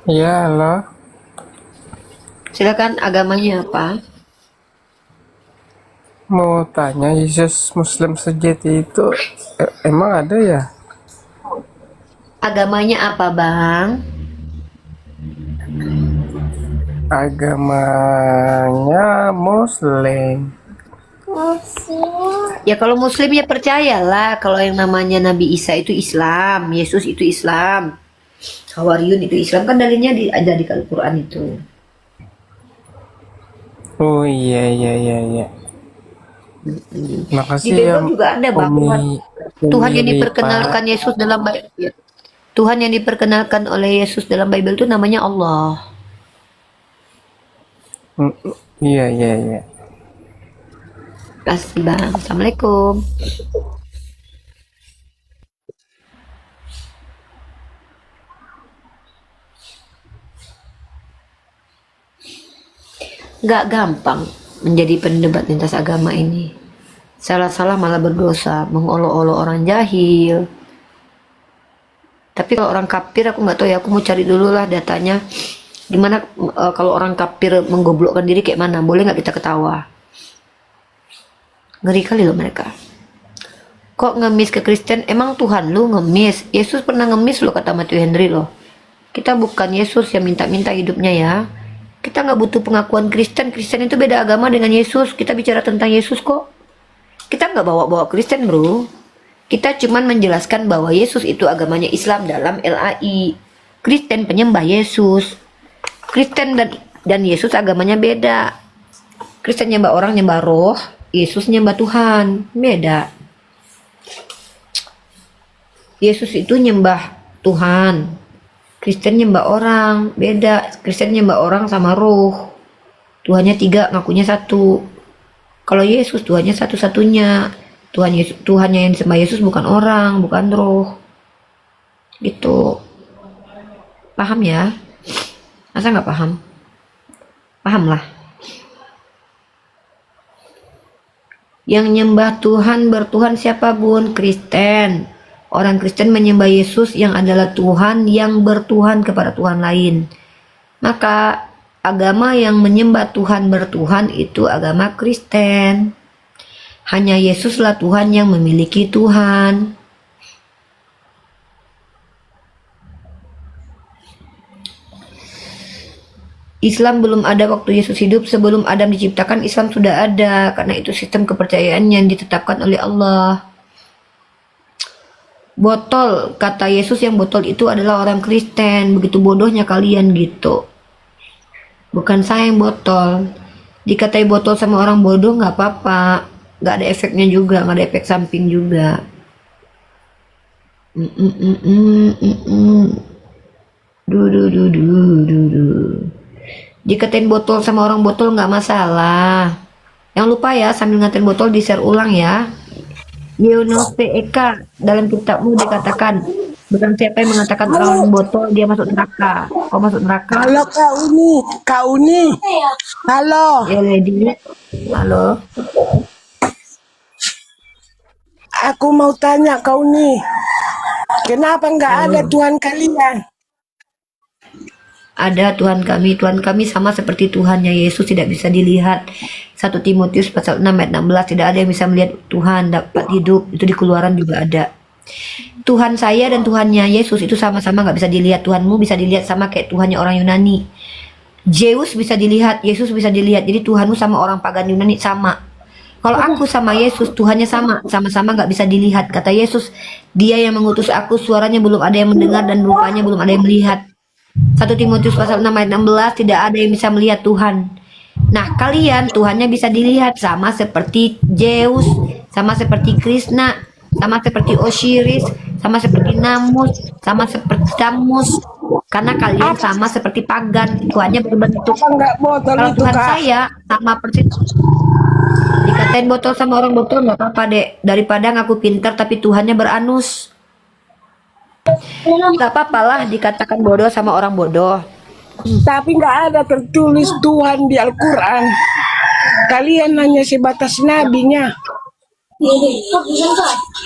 Iya, halo. Silakan, agamanya apa? Mau tanya, Yesus Muslim sejati itu emang ada ya? Agamanya apa, Bang? Agamanya Muslim. Ya kalau Muslim ya percayalah kalau yang namanya Nabi Isa itu Islam, Yesus itu Islam, Hawariyun itu Islam, kan dalilnya ada di Al-Quran itu. Oh iya, iya, iya, iya. Di Makasih ya, Bible juga ada bahwa Umi, Tuhan yang Umi diperkenalkan Ripa. Yesus dalam Bible. Tuhan yang diperkenalkan oleh Yesus dalam Bible itu namanya Allah. Mm, Iya, iya, iya. Kasih Bang. Assalamualaikum. Gak gampang menjadi pendebat lintas agama ini. Salah-salah malah berdosa, mengolok-olok orang jahil. Tapi kalau orang kafir aku nggak tahu ya, aku mau cari dulu lah datanya. Gimana kalau orang kafir menggoblokkan diri kayak mana? Boleh nggak kita ketawa? Ngeri kali loh mereka. Kok ngemis ke Kristen? Emang Tuhan lu ngemis? Yesus pernah ngemis loh, kata Matthew Henry loh. Kita bukan Yesus yang minta-minta hidupnya ya. Kita nggak butuh pengakuan Kristen. Kristen itu beda agama dengan Yesus. Kita bicara tentang Yesus kok. Kita nggak bawa-bawa Kristen bro. Kita cuman menjelaskan bahwa Yesus itu agamanya Islam dalam LAI. Kristen penyembah Yesus. Kristen dan Yesus agamanya beda. Kristen nyembah orang, nyembah roh. Yesus nyembah Tuhan. Beda. Yesus itu nyembah Tuhan. Kristen nyembah orang. Beda. Kristen nyembah orang sama roh. Tuhannya 3, ngakunya 1. Kalau Yesus Tuhannya satu-satunya. Tuhannya yang disembah Yesus bukan orang, bukan roh. Gitu. Paham ya? Masa nggak paham? Paham lah. Yang nyembah Tuhan bertuhan siapa bun? Kristen. Orang Kristen menyembah Yesus yang adalah Tuhan yang bertuhan kepada Tuhan lain. Maka agama yang menyembah Tuhan bertuhan itu agama Kristen. Hanya Yesuslah Tuhan yang memiliki Tuhan. Islam belum ada waktu Yesus hidup. Sebelum Adam diciptakan, Islam sudah ada. Karena itu sistem kepercayaan yang ditetapkan oleh Allah. Botol, kata Yesus yang botol itu adalah orang Kristen. Begitu bodohnya kalian gitu. Bukan saya yang botol. Dikatai botol sama orang bodoh nggak apa-apa. Nggak ada efeknya juga, nggak ada efek samping juga. Dikatain botol sama orang botol nggak masalah. Yang lupa ya, sambil ngatain botol di share ulang ya. Yunus PEK dalam kitabmu dikatakan, bukan siapa yang mengatakan orang botol dia masuk neraka. Kau masuk neraka. Halo Kak Uni, halo, Ya lady. Halo. aku mau tanya Kak Uni, kenapa nggak ada Tuhan kalian? Ada Tuhan kami sama seperti Tuhannya Yesus tidak bisa dilihat. 1 Timotius pasal 6 ayat 16, tidak ada yang bisa melihat Tuhan dapat hidup. Itu di Keluaran juga ada. Tuhan saya dan Tuhannya Yesus itu sama-sama nggak bisa dilihat. Tuhanmu bisa dilihat sama kayak Tuhannya orang Yunani. Zeus bisa dilihat, Yesus bisa dilihat. Jadi Tuhanmu sama orang pagan Yunani sama. Kalau aku sama Yesus, Tuhannya sama-sama nggak bisa dilihat. Kata Yesus, Dia yang mengutus aku, suaranya belum ada yang mendengar dan rupanya belum ada yang melihat. 1 Timotius pasal 6 ayat 16, tidak ada yang bisa melihat Tuhan. Nah, kalian Tuhannya bisa dilihat sama seperti Zeus, sama seperti Krishna, sama seperti Osiris, sama seperti Namus, sama seperti Tamus. Karena kalian sama seperti pagan, Tuhannya berbentuk. Apa enggak botol Kalau itu, Tuhan Kak? saya sama persis. Dikatain botol sama orang botol nggak apa-apa dek. Daripada ngaku pintar tapi Tuhannya beranus. Nggak apa-apa lah dikatakan bodoh sama orang bodoh. Tapi nggak ada tertulis Tuhan di Al-Quran. Kalian hanya sebatas nabinya.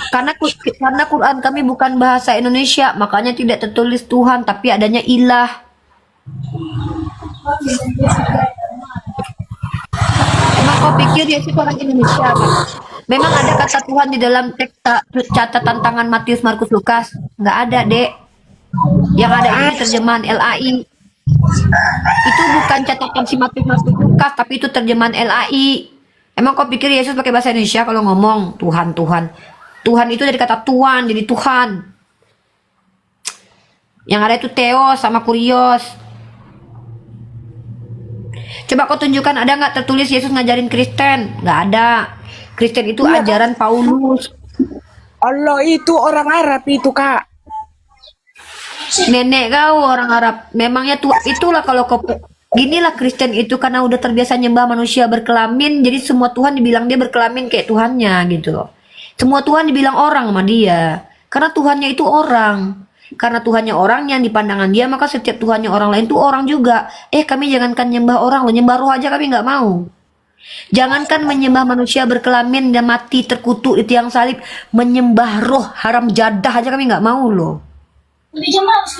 Karena Quran kami bukan bahasa Indonesia, makanya tidak tertulis Tuhan, tapi adanya ilah. Emang kau pikir dia sih orang Indonesia? Kan? Memang ada kata Tuhan di dalam teks catatan tangan Matius, Markus, Lukas? Nggak ada, dek. Yang ada ini terjemahan LAI. Itu bukan catatan si Matius, Markus, Lukas, tapi itu terjemahan LAI. Emang kau pikir Yesus pakai bahasa Indonesia kalau ngomong Tuhan, Tuhan? Tuhan itu dari kata Tuhan, jadi Tuhan. Yang ada itu Theos sama Kurios. Coba kau tunjukkan ada nggak tertulis Yesus ngajarin Kristen? Nggak ada. Kristen itu ajaran Paulus. Allah itu orang Arab itu, Kak. Nenek kau orang Arab. Memangnya itulah kalau kau ginilah Kristen itu karena udah terbiasa nyembah manusia berkelamin, jadi semua Tuhan dibilang dia berkelamin kayak Tuhannya gitu loh. Semua Tuhan dibilang orang sama dia. Karena Tuhannya itu orang. Karena Tuhannya orang yang di pandangan dia, maka setiap Tuhannya orang lain itu orang juga. Kami jangankan nyembah orang loh, nyembah roh aja kami nggak mau. Jangankan menyembah manusia berkelamin dan mati terkutuk di tiang salib, menyembah roh haram jadah aja kami nggak mau loh.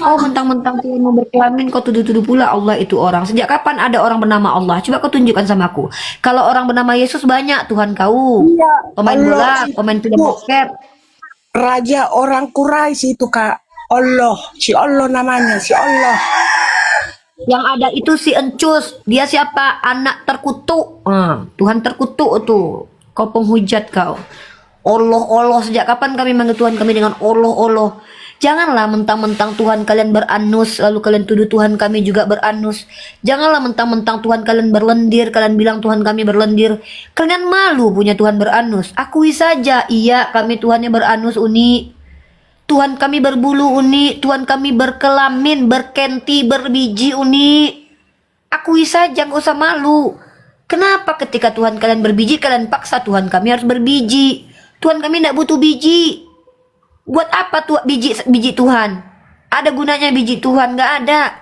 Oh mentang-mentang Tuhan mau berkelamin kau tuduh-tuduh pula Allah itu orang. Sejak kapan ada orang bernama Allah? Coba kau tunjukkan sama aku. Kalau orang bernama Yesus banyak Tuhan kau. Iya, Pemain Allah bola, itu pemain film bokep. raja orang Quraisy itu, Kak. Allah, si Allah namanya, si Allah. Yang ada itu si Encus. Dia siapa? Anak terkutuk. Tuhan terkutuk tuh. Kau penghujat kau. Allah, Allah. Sejak kapan kami manggil Tuhan kami dengan Allah, Allah? Janganlah mentang-mentang Tuhan kalian beranus, lalu kalian tuduh Tuhan kami juga beranus. Janganlah mentang-mentang Tuhan kalian berlendir, kalian bilang Tuhan kami berlendir. Kalian malu punya Tuhan beranus. Akui saja, iya kami Tuhannya beranus, Uni. Tuhan kami berbulu, Uni. Tuhan kami berkelamin, berkenti, berbiji, Uni. Akui saja, gak usah malu. Kenapa ketika Tuhan kalian berbiji, kalian paksa Tuhan kami harus berbiji? Tuhan kami tidak butuh biji. Buat apa tuh biji Tuhan? Ada gunanya biji Tuhan? Gak ada.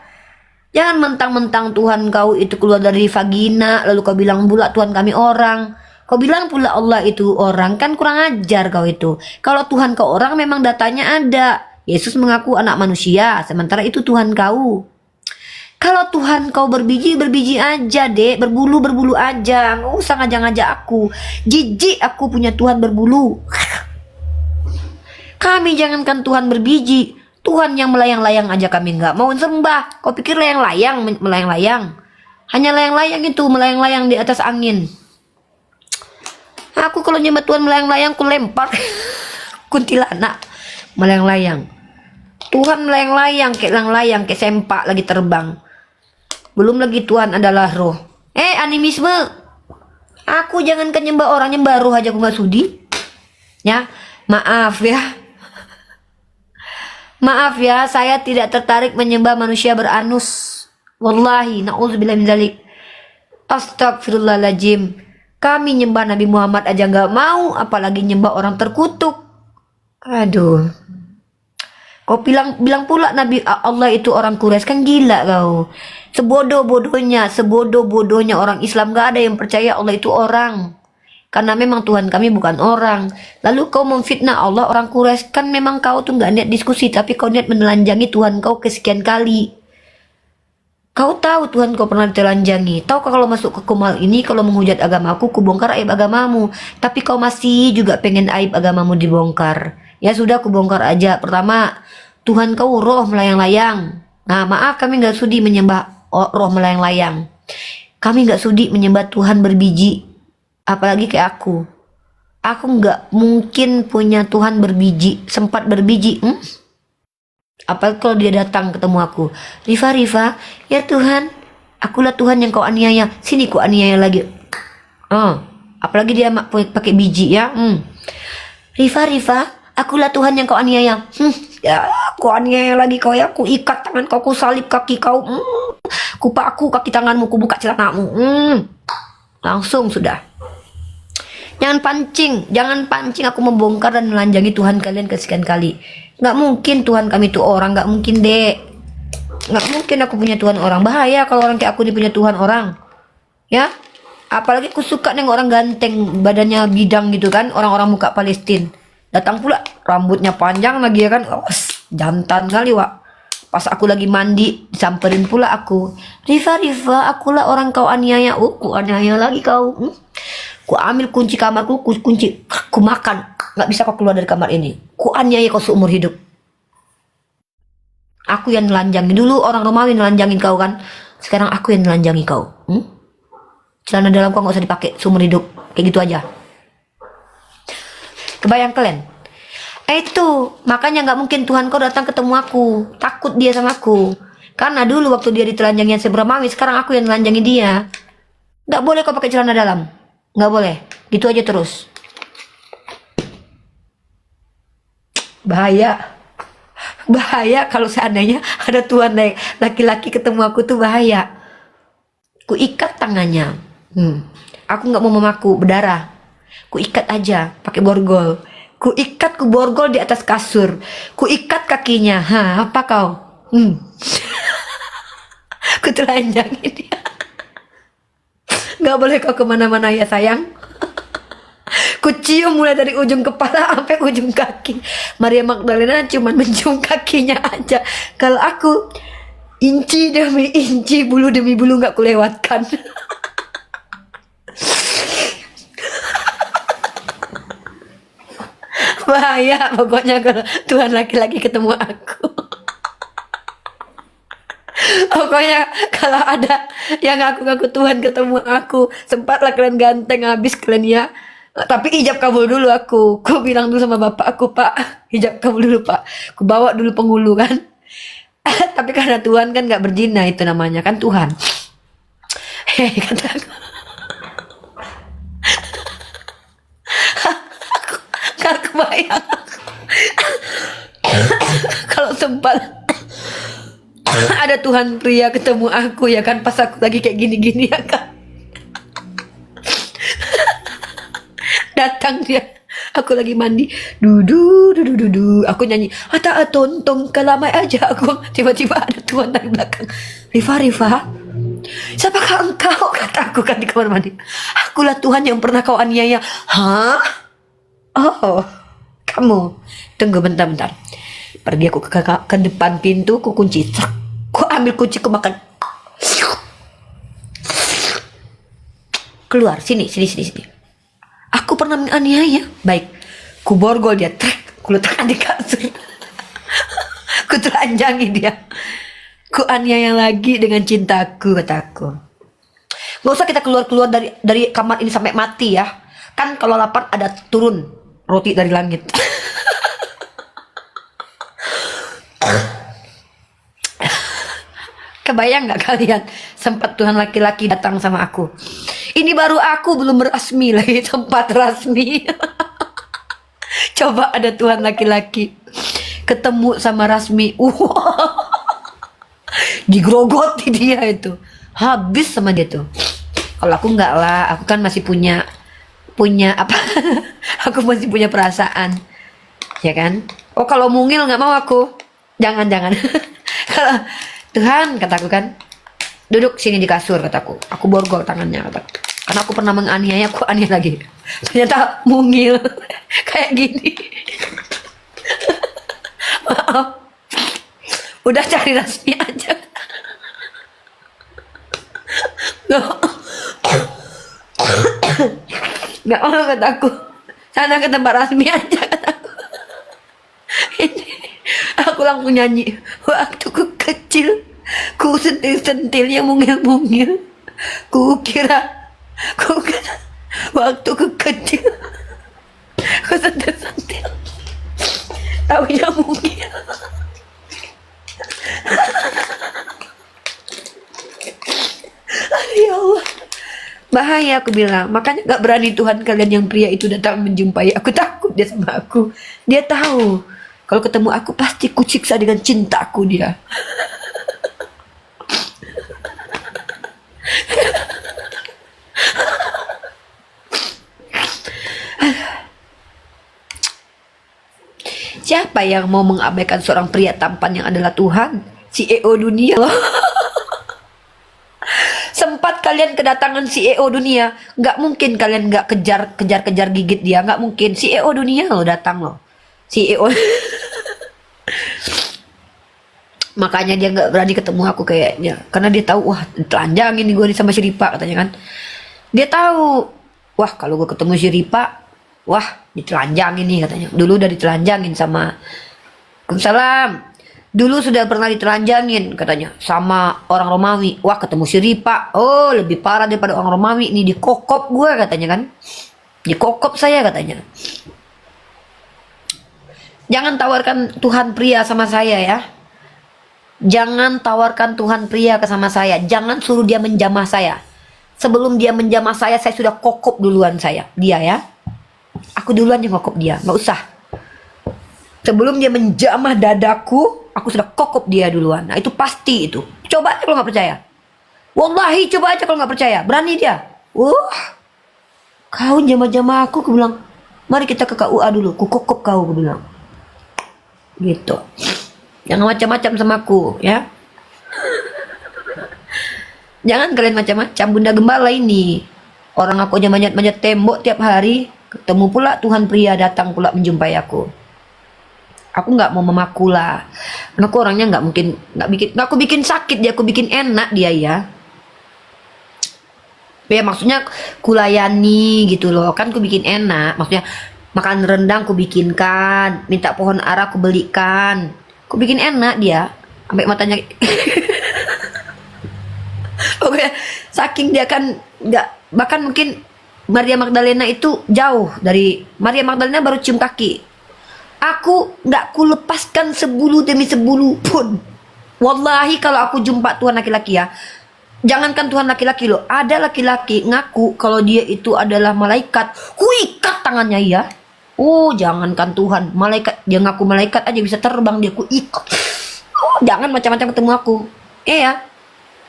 Jangan mentang-mentang Tuhan kau itu keluar dari vagina, lalu kau bilang pula Tuhan kami orang. Kau bilang pula Allah itu orang, kan kurang ajar kau itu. Kalau Tuhan kau orang memang datanya ada. Yesus mengaku anak manusia, sementara itu Tuhan kau. Kalau Tuhan kau berbiji, berbiji aja dek, berbulu aja. Nggak usah ngajak-ngajak aku. Jijik aku punya Tuhan berbulu. Kami jangankan Tuhan berbiji, Tuhan yang melayang-layang aja kami nggak mau sembah. Kau pikir layang-layang, melayang-layang? Hanya layang-layang itu, melayang-layang di atas angin. Aku kalau nyembah Tuhan melayang-layang, aku lempar kuntilanak melayang-layang. Tuhan melayang-layang, kayak layang-layang, kayak sempak lagi terbang. Belum lagi Tuhan adalah roh. Animisme. Aku jangankan nyembah orang, nyembah roh aja aku nggak sudi. Ya, maaf ya. Maaf ya, saya tidak tertarik menyembah manusia beranus. Wallahi, na'udzubillah min dzalik. Astagfirullahaladzim. Kami nyembah Nabi Muhammad aja nggak mau, apalagi nyembah orang terkutuk. Aduh. Kau bilang pula Nabi Allah itu orang Quraisy, kan gila kau. Sebodoh-bodohnya orang Islam nggak ada yang percaya Allah itu orang. Karena memang Tuhan kami bukan orang. Lalu kau memfitnah Allah orang Quraisy, kan memang kau tuh nggak niat diskusi, tapi kau niat menelanjangi Tuhan kau kesekian kali. Kau tahu Tuhan kau pernah ditelanjangi. Tahukah kalau masuk ke kumal ini, kalau menghujat agamaku, kubongkar aib agamamu. Tapi kau masih juga pengen aib agamamu dibongkar. Ya sudah, kubongkar aja. Pertama, Tuhan kau roh melayang-layang. Nah, maaf, kami nggak sudi menyembah roh melayang-layang. Kami nggak sudi menyembah Tuhan berbiji. Apalagi kayak aku. Aku nggak mungkin punya Tuhan berbiji. Sempat berbiji. Apalagi kalau dia datang ketemu aku. Rifa, ya Tuhan, akulah Tuhan yang kau aniaya. Sini ku aniaya lagi. Apalagi dia pakai biji ya. Rifa, akulah Tuhan yang kau aniaya. Ya, ku aniaya lagi kau ya. Ku ikat tangan kau, ku salib kaki kau. Ku paku kaki tanganmu, ku buka celanamu. Langsung sudah. Jangan pancing aku membongkar dan melanjangi Tuhan kalian kesekian kali. Nggak mungkin Tuhan kami itu orang, nggak mungkin dek. Nggak mungkin aku punya Tuhan orang. Bahaya kalau orang kayak aku punya Tuhan orang. Ya, apalagi aku suka nengok orang ganteng, badannya bidang gitu kan, orang-orang muka Palestina. Datang pula rambutnya panjang lagi ya kan, jantan kali wak. Pas aku lagi mandi, disamperin pula aku. Rifa, akulah orang kau aniaya. Ku aniaya lagi kau. Ku ambil kunci kamarku, ku makan. Nggak bisa kau keluar dari kamar ini. Ku aniaya kau seumur hidup. Aku yang nelanjangi. Dulu orang Romawi nelanjangin kau kan. Sekarang aku yang nelanjangi kau. Celana dalam kau nggak usah dipakai seumur hidup. Kayak gitu aja. Kebayang kalian? Itu makanya nggak mungkin Tuhan kau datang ketemu aku. Takut dia sama aku. Karena dulu waktu dia ditelanjangi Romawi, sekarang aku yang nelanjangi dia. Nggak boleh kau pakai celana dalam. Nggak boleh. Gitu aja terus. Bahaya kalau seandainya ada Tuhan laki-laki ketemu aku tuh bahaya. Ku ikat tangannya. Aku nggak mau memaku berdarah. Ku ikat aja pakai borgol. Ku borgol di atas kasur. Ku ikat kakinya. Apa kau? Ku telanjangin dia. Nggak boleh kau kemana-mana ya sayang. Ku cium mulai dari ujung kepala sampai ujung kaki. Maria Magdalena cuma mencium kakinya aja. Kalau aku inci demi inci, bulu demi bulu nggak kulewatkan. Bahaya pokoknya kalau Tuhan laki-laki ketemu aku. Pokoknya kalau ada yang ngaku-ngaku Tuhan ketemu aku, sempatlah kalian ganteng habis kalian ya. Tapi hijab kabul dulu aku. Ku bilang dulu sama bapak aku, Pak, hijab kabul dulu Pak. Ku bawa dulu penghulu kan. Tapi karena Tuhan kan nggak berzina, itu namanya kan Tuhan. Kata aku nggak kebayang. Kalau sempat ada Tuhan pria ketemu aku ya kan, pas aku lagi kayak gini-gini ya kan. Datang dia, aku lagi mandi, dudu, aku nyanyi, ata tontong kelamai aja aku. Tiba-tiba ada Tuhan dari belakang. Rifa, siapakah engkau? Kata aku kan di kamar mandi. Akulah Tuhan yang pernah kau aniaya. Hah? Oh, kamu. Tunggu bentar. Pergi aku ke depan pintu, ku kunci. Ku ambil kunci, ku makan. Keluar, sini. Aku pernah menganiaya. Baik, ku borgol dia, ku letakkan di kasur. Ku telanjangi dia. Ku aniaya lagi dengan cintaku, kataku. Gak usah kita keluar dari kamar ini sampai mati ya. Kan kalau lapar ada turun roti dari langit. Kebayang nggak kalian sempat Tuhan laki-laki datang sama aku? Ini baru aku belum rasmi lagi, tempat rasmi. Coba ada Tuhan laki-laki ketemu sama rasmi. Digrogoti dia itu. Habis sama dia tuh. Kalau aku nggak lah, aku kan masih punya apa? Aku masih punya perasaan. Ya kan? Oh, kalau mungil nggak mau aku. Jangan. Kalau Tuhan, kataku kan, duduk sini di kasur, kataku. Aku borgol tangannya, kataku. Karena aku pernah menganiaya, aku aniaya lagi. Ternyata mungil. Kayak gini. Maaf. Udah cari rasmi aja. Nggak mau kataku. Sana ke tempat rasmi aja kataku. Ini aku langsung nyanyi. Waktu ku kecil, ku sentil-sentilnya mungil-mungil. Ku kira waktu ku kecil, ku sentil-sentil. Taunya mungil. Ya Allah. Bahaya aku bilang. Makanya gak berani Tuhan kalian yang pria itu datang menjumpai aku. Takut dia sama aku. Dia tahu kalau ketemu aku pasti ku siksa dengan cintaku dia. Siapa yang mau mengabaikan seorang pria tampan yang adalah Tuhan? CEO dunia. Sempat kalian kedatangan CEO dunia, nggak mungkin kalian nggak kejar gigit dia, nggak mungkin. CEO dunia lo datang lo, CEO. Makanya dia nggak berani ketemu aku kayaknya, karena dia tahu wah telanjangin nih gue sama si Ripa katanya kan. Dia tahu, wah kalau gue ketemu si Ripa, wah ditelanjangin nih katanya. Dulu udah ditelanjangin sama, Waalaikumsalam. Dulu sudah pernah ditelanjangin katanya sama orang Romawi. Wah ketemu si Ripa, oh lebih parah daripada orang Romawi nih, dikokop gue katanya kan. Dikokop saya katanya. Jangan tawarkan Tuhan pria sama saya ya. Jangan tawarkan Tuhan pria ke sama saya. Jangan suruh dia menjamah saya. Sebelum dia menjamah saya sudah kokop duluan dia ya. Aku duluan yang kokop dia, nggak usah. Sebelum dia menjamah dadaku, aku sudah kokop dia duluan. Nah itu pasti itu. Coba aja kalau nggak percaya. Wallahi coba aja kalau nggak percaya. Berani dia. Kau jamah-jamah aku bilang, mari kita ke KUA dulu. Ku kokop kau, aku bilang. Gitu. Jangan macam-macam sama aku, ya. Jangan kalian macam-macam. Bunda Gembala ini. Orang aku aja manjat-manjat tembok tiap hari. Ketemu pula Tuhan pria datang pula menjumpai aku. Aku nggak mau memakula. Karena aku orangnya nggak mungkin nggak aku bikin sakit dia, aku bikin enak dia ya. Ya maksudnya kulayani gitu loh, kan aku bikin enak. Maksudnya makan rendang aku bikinkan, minta pohon ara aku belikan, aku bikin enak dia. Sampai matanya. Oke, saking dia kan nggak, bahkan mungkin Maria Magdalena itu jauh dari Maria Magdalena baru cium kaki. Aku nggak ku lepaskan sebulu demi sebulu pun. Wallahi kalau aku jumpa Tuhan laki-laki ya, jangankan Tuhan laki-laki loh, ada laki-laki ngaku kalau dia itu adalah malaikat, ku ikat tangannya ya. Oh jangankan Tuhan, malaikat, dia ngaku malaikat aja bisa terbang dia, ku ikat. Oh, jangan macam-macam ketemu aku. Ya,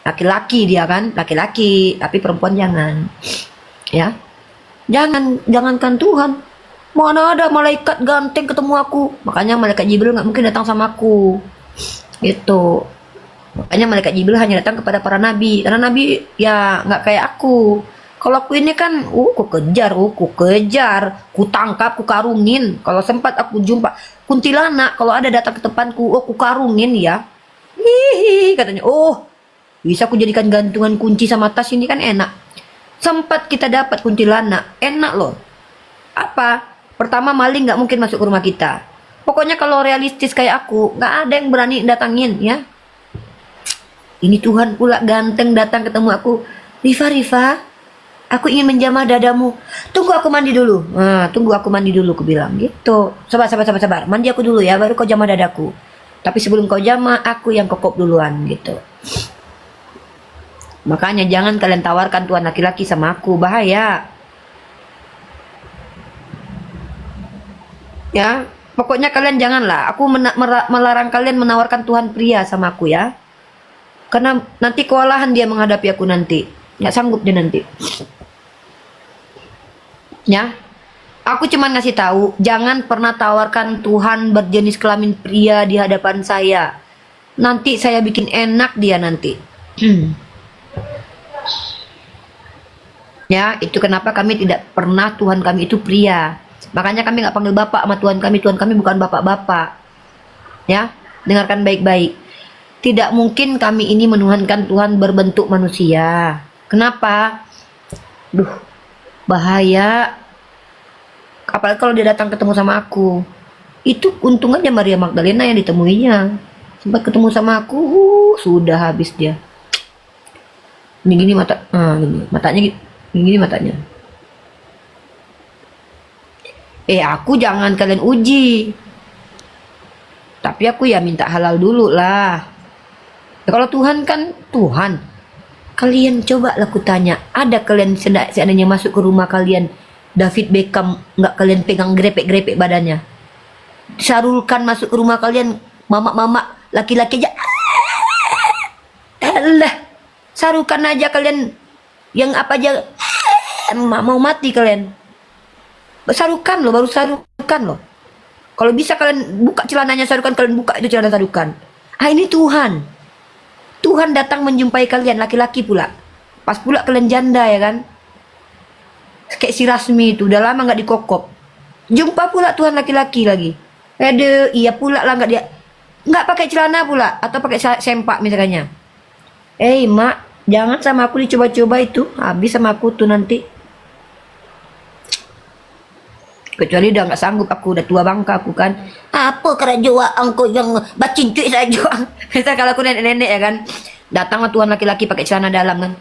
laki-laki dia kan, laki-laki, tapi perempuan jangan. Ya, jangankan Tuhan. Mana ada malaikat ganteng ketemu aku. Makanya malaikat Jibril nggak mungkin datang sama aku. Gitu. Makanya malaikat Jibril hanya datang kepada para nabi. Karena nabi ya nggak kayak aku. Kalau aku ini kan, ku kejar, ku tangkap, ku karungin. Kalau sempat aku jumpa kuntilanak, kalau ada datang ke depanku, ku karungin ya. Hihi, katanya, bisa aku jadikan gantungan kunci sama tas ini kan enak. Sempat kita dapat kuntilanak, enak loh. Apa? Pertama maling nggak mungkin masuk ke rumah kita. Pokoknya kalau realistis kayak aku, nggak ada yang berani datangin ya. Ini Tuhan pula ganteng datang ketemu aku. Rifa, aku ingin menjamah dadamu. Tunggu aku mandi dulu. Nah, tunggu aku mandi dulu, aku bilang gitu. Sabar. Mandi aku dulu ya, baru kau jamah dadaku. Tapi sebelum kau jamah, aku yang kokop duluan gitu. Makanya jangan kalian tawarkan Tuhan laki-laki sama aku, bahaya. Ya, pokoknya kalian janganlah. Aku melarang kalian menawarkan Tuhan pria sama aku ya. Karena nanti kewalahan dia menghadapi aku nanti. Nggak sanggup dia nanti. Ya, aku cuman ngasih tahu, jangan pernah tawarkan Tuhan berjenis kelamin pria di hadapan saya. Nanti saya bikin enak dia nanti. Ya, itu kenapa kami tidak pernah Tuhan kami itu pria. Makanya kami nggak panggil bapak sama Tuhan kami bukan bapak-bapak. Ya, dengarkan baik-baik. Tidak mungkin kami ini menuhankan Tuhan berbentuk manusia. Kenapa? Duh, bahaya. Apalagi kalau dia datang ketemu sama aku. Itu untung aja Maria Magdalena yang ditemuinya. Sempat ketemu sama aku, sudah habis dia. Gini mata, gini matanya, gini matanya. Aku jangan kalian uji. Tapi aku ya minta halal dulu lah. Ya, kalau Tuhan kan Tuhan. Kalian coba lah aku tanya, ada kalian seandainya masuk ke rumah kalian, David Beckham, nggak kalian pegang grepek-grepek badannya? Sarulkan masuk ke rumah kalian, mama-mama, laki-laki aja. Alah, sarukan aja kalian yang apa aja, mau mati kalian. Sarukan loh, baru sarukan loh. Kalau bisa kalian buka celananya sarukan, kalian buka itu celana sarukan. Ini Tuhan. Tuhan datang menjumpai kalian, laki-laki pula. Pas pula kalian janda ya kan. Kayak si Rasmi itu, udah lama nggak dikokop. Jumpa pula Tuhan laki-laki lagi. Iya pula lah nggak dia. Nggak pakai celana pula. Atau pakai sempak misalnya. Mak, jangan sama aku dicoba-coba itu. Habis sama aku tuh nanti. Kecuali udah nggak sanggup, aku udah tua bangka aku kan. Apa kerajaan angko yang bacin cuy saya juang. Misal kalau aku nenek-nenek ya kan, datanglah Tuhan laki-laki pakai celana dalam kan.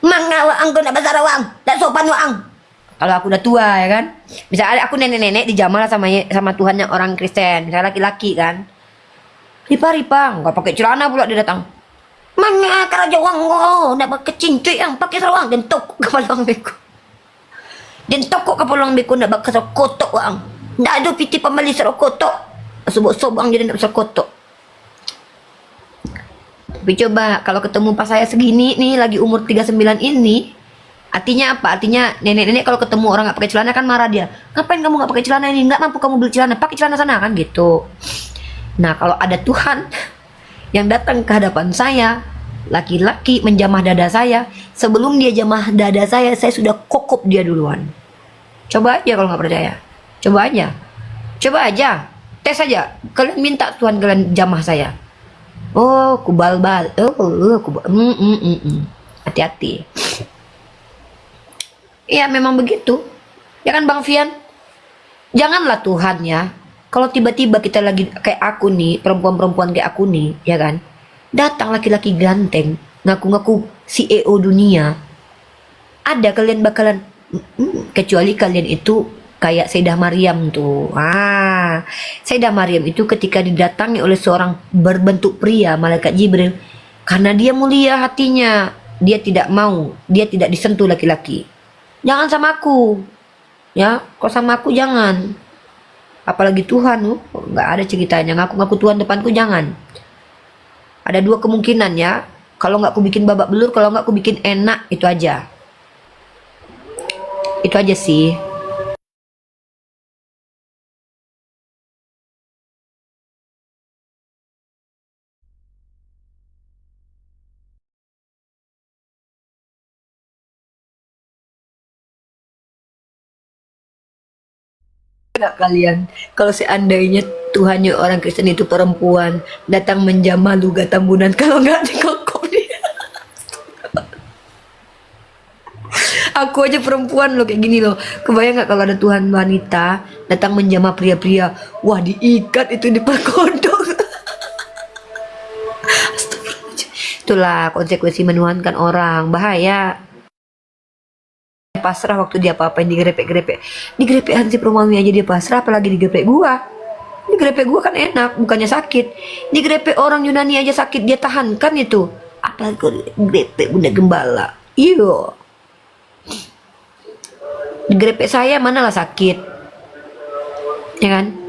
Mang awak angko nak besar awang, tak sopan wang. Kalau aku udah tua ya kan, misalnya aku nenek-nenek dijamal sama Tuhan yang orang Kristen, misalnya laki-laki kan. Ripa-ripa, nggak pakai celana pula dia datang. Mang kerajaan angko nak kecin cuy yang pakai sarung dan tok kepala orang beku. Dan tokok kepala orang beku nak bakal kotok wang. Ndak ada piti pembeli sarung kotok. Sobang jadi nak besar kotok. Tapi coba kalau ketemu pas saya segini nih lagi umur 39 ini, artinya apa? Artinya nenek-nenek kalau ketemu orang nggak pakai celana kan marah dia. Ngapain kamu nggak pakai celana ini? Nggak mampu kamu beli celana, pakai celana sana kan gitu. Nah kalau ada Tuhan yang datang ke hadapan saya, laki-laki menjamah dada saya, sebelum dia jamah dada saya sudah kokop dia duluan. Coba aja kalau nggak percaya, coba aja, tes aja. Kalian minta Tuhan kalian jamah saya. Oh, kubal-bal. Hati-hati. Ya memang begitu. Ya kan Bang Fian? Janganlah Tuhan ya. Kalau tiba-tiba kita lagi kayak aku nih, perempuan-perempuan kayak aku nih, ya kan? Datang laki-laki ganteng, ngaku-ngaku CEO dunia. Ada kalian bakalan, kecuali kalian itu kayak Sayyidah Maryam tuh. Sayyidah Maryam itu ketika didatangi oleh seorang berbentuk pria, malaikat Jibril, karena dia mulia hatinya, dia tidak disentuh laki-laki. Jangan sama aku, ya. Kalau sama aku jangan. Apalagi Tuhan, nggak ada ceritanya. Ngaku-ngaku Tuhan depanku jangan. Ada dua kemungkinan ya. Kalau nggak aku bikin babak belur, kalau nggak aku bikin enak, itu aja. Itu aja sih. Enggak kalian, kalau seandainya Tuhannya orang Kristen itu perempuan, datang menjamah luga tambunan, kalau nggak dikokop dia. Aku aja perempuan loh kayak gini loh. Kebayang nggak kalau ada Tuhan wanita datang menjamah pria-pria? Wah, diikat itu, diperkodok. Astagfirullahaladzim. Itulah konsekuensi menuhankan orang, bahaya. Pasrah waktu dia apa-apain, digrepek-grepek Hansip Romawi aja dia pasrah, apalagi digrepek gua. Digrepek gua kan enak, bukannya sakit. Digrepek orang Yunani aja sakit, dia tahan kan itu. Apalagi kalau digrepek Bunda Gembala. Iyo. Digrepek saya manalah sakit. Ya kan?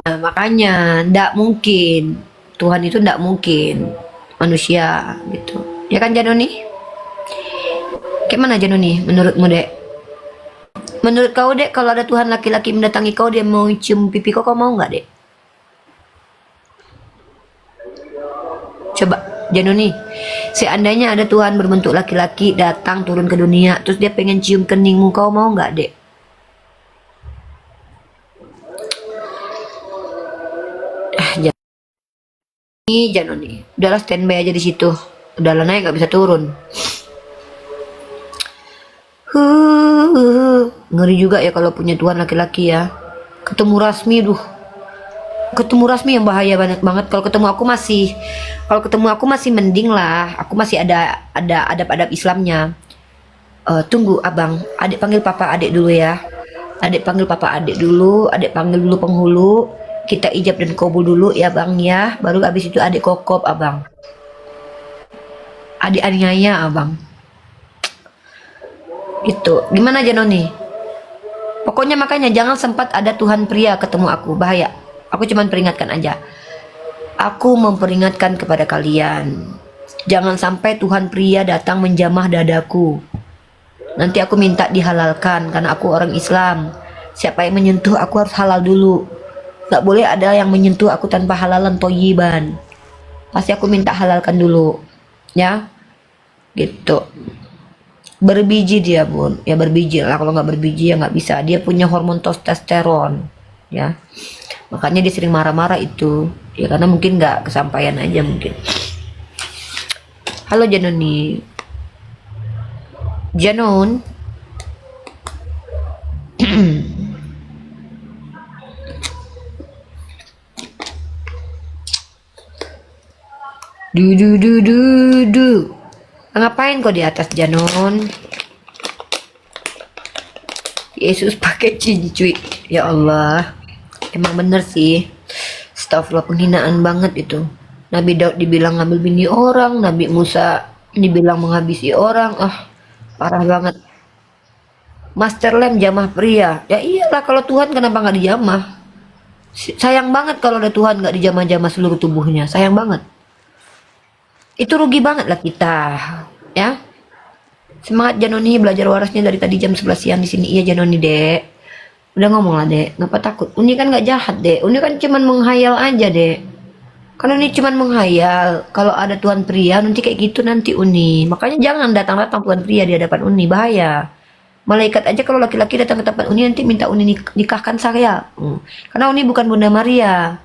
Nah, makanya ndak mungkin Tuhan itu ndak mungkin manusia gitu. Ya kan Janoni? Kayak mana Janoni menurutmu, Dek? Menurut kau, Dek, kalau ada Tuhan laki-laki mendatangi kau, dia mau cium pipi kau mau nggak, Dek? Coba. Janoni, seandainya ada Tuhan berbentuk laki-laki datang turun ke dunia, terus dia pengen cium keningmu, kau mau nggak, Dek? Janoni, udahlah standby aja di situ. Udahlah naik nggak bisa turun. Ngeri juga ya kalau punya Tuhan laki-laki ya. Ketemu Rasmi, ketemu Rasmi yang bahaya banget banget. Kalau ketemu aku masih mending lah. Aku masih ada adab-adab Islamnya. Tunggu abang, adik panggil papa adik dulu ya. Adik panggil papa adik dulu, adik panggil dulu penghulu. Kita ijab dan kabul dulu ya bang ya. Baru habis itu adik kokop abang. Adik aniaya abang. Itu gimana Janoni? Pokoknya makanya jangan sempat ada Tuhan pria ketemu aku, bahaya. Aku cuman peringatkan aja. Aku memperingatkan kepada kalian, jangan sampai Tuhan pria datang menjamah dadaku. Nanti aku minta dihalalkan karena aku orang Islam. Siapa yang menyentuh aku harus halal dulu. Gak boleh ada yang menyentuh aku tanpa halalan toyiban. Pasti aku minta halalkan dulu, ya. Gitu. Berbiji dia pun, ya berbiji lah. Kalau nggak berbiji ya nggak bisa. Dia punya hormon testosteron, ya. Makanya dia sering marah-marah itu, ya karena mungkin nggak kesampaian aja mungkin. Halo Janoni, Janon. Du. Ngapain kau di atas Janon? Yesus pakai cincui. Ya Allah. Emang bener sih. Astagfirullah, penghinaan banget itu. Nabi Daud dibilang ngambil bini orang, Nabi Musa dibilang menghabisi orang. Parah banget. Master Lem jamah pria. Ya iyalah, kalau Tuhan kenapa nggak dijamah? Sayang banget kalau ada Tuhan nggak dijamah-jamah seluruh tubuhnya. Sayang banget. Itu rugi banget lah kita, ya. Semangat Janoni, belajar warasnya dari tadi jam 11 siang di sini. Iya Janoni, Dek. Udah ngomong lah, Dek. Ngapa takut? Uni kan nggak jahat, Dek. Uni kan cuman menghayal aja, Dek. Kan Uni cuman menghayal. Kalau ada Tuhan pria nanti kayak gitu nanti Uni. Makanya jangan datang-datang Tuhan pria di hadapan Uni, bahaya. Malaikat aja kalau laki-laki datang ke tempat Uni nanti minta Uni nikahkan saya. Karena Uni bukan Bunda Maria.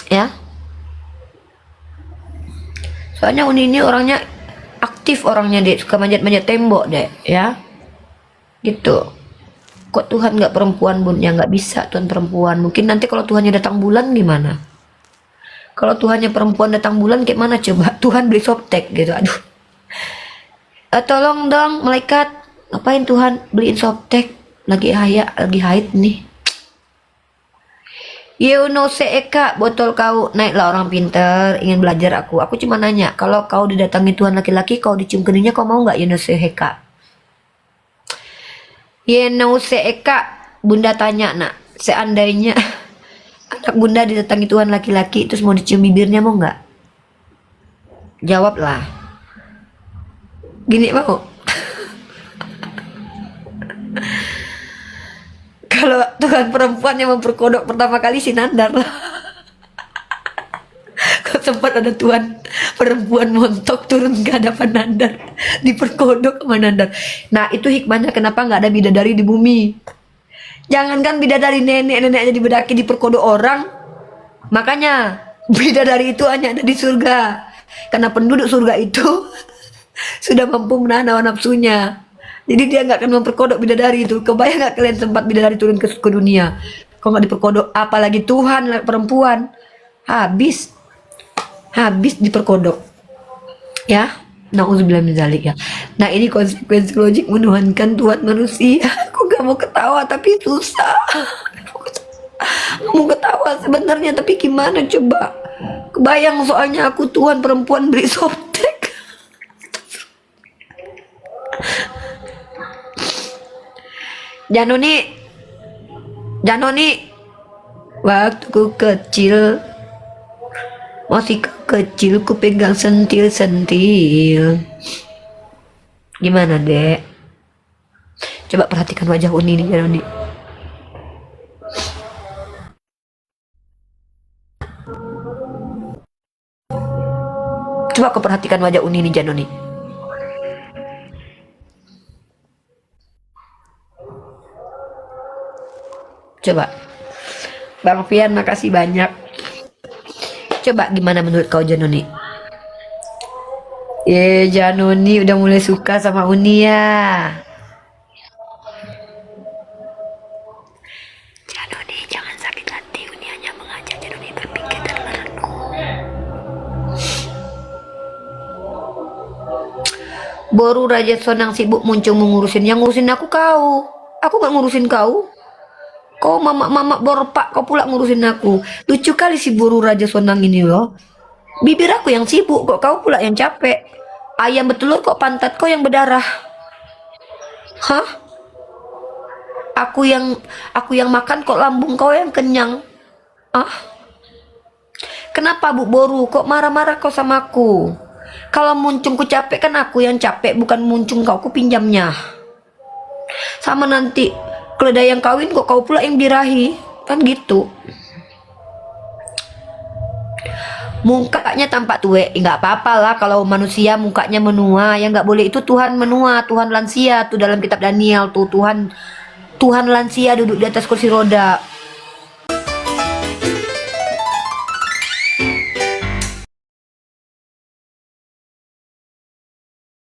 Ya. Soalnya Uni ini orangnya aktif, orangnya Dek, suka manjat-manjat tembok, Dek, ya. Gitu. Kok Tuhan nggak perempuan, Bun? Ya nggak bisa Tuhan perempuan. Mungkin nanti kalau Tuhannya datang bulan gimana? Kalau Tuhannya perempuan datang bulan kayak mana coba? Tuhan beli softtek gitu. Aduh. Tolong dong malaikat, ngapain Tuhan beliin softtek? Lagi haid nih. Eka, botol kau. Naiklah orang pinter, ingin belajar aku. Aku cuma nanya, kalau kau didatangi Tuhan laki-laki, kau dicium keningnya, kau mau nggak Eka? Eka, Bunda tanya nak, seandainya anak Bunda didatangi Tuhan laki-laki, terus mau dicium bibirnya, mau nggak? Jawablah. Gini mau? Kalau Tuhan perempuan yang memperkodok pertama kali si Nandar lah. Kok sempat ada Tuhan perempuan montok turun ke hadapan Nandar, diperkodok sama Nandar. Nah itu hikmahnya kenapa nggak ada bidadari di bumi. Jangankan bidadari, nenek aja dibedaki diperkodok orang. Makanya bidadari itu hanya ada di surga, karena penduduk surga itu sudah mampu menahan hawa nafsunya. Jadi dia nggak akan memperkodok bidadari itu. Kebayang nggak kalian sempat bidadari turun ke dunia? Kalau nggak diperkodok, apalagi Tuhan perempuan, habis diperkodok. Ya, nauzubillah min dzalik ya. Nah ini konsekuensi logik menuhankan Tuhan manusia. Aku gak mau ketawa tapi susah. Mau ketawa sebenarnya tapi gimana coba? Kebayang soalnya aku Tuhan perempuan beli softtek. Janoni, waktu ku kecil, masih kecil ku pegang sentil. Gimana Dek? Coba perhatikan wajah Uni nih Janoni. Coba kau perhatikan wajah Uni nih, Jano nih. Coba. Bang Fian, makasih banyak. Coba gimana menurut kau, Janoni? Janoni udah mulai suka sama Uni ya. Janoni, jangan sakit hati. Uni hanya mengajak Janoni berpikir dan merenung. Baru Raja Sonang sibuk muncung mengurusin. Yang ngurusin aku kau. Aku gak ngurusin kau. Kau mamak-mamak borpak, kau pula ngurusin aku. Lucu kali si buru Raja Sonang ini loh. Bibir aku yang sibuk, kok kau pula yang capek. Ayam bertelur kok pantat kau yang berdarah. Hah? Aku yang makan kok lambung kau yang kenyang. Ah? Kenapa Bu Boru kok marah-marah kau sama aku? Kalau muncung ku capek kan aku yang capek, bukan muncung kau ku pinjamnya. Sama nanti keledai yang kawin kok kau pula yang birahi, kan gitu. Mukanya tampak tua, nggak apa-apa lah kalau manusia mukanya menua. Yang nggak boleh itu Tuhan menua, Tuhan lansia tuh dalam kitab Daniel tuh, Tuhan lansia duduk di atas kursi roda.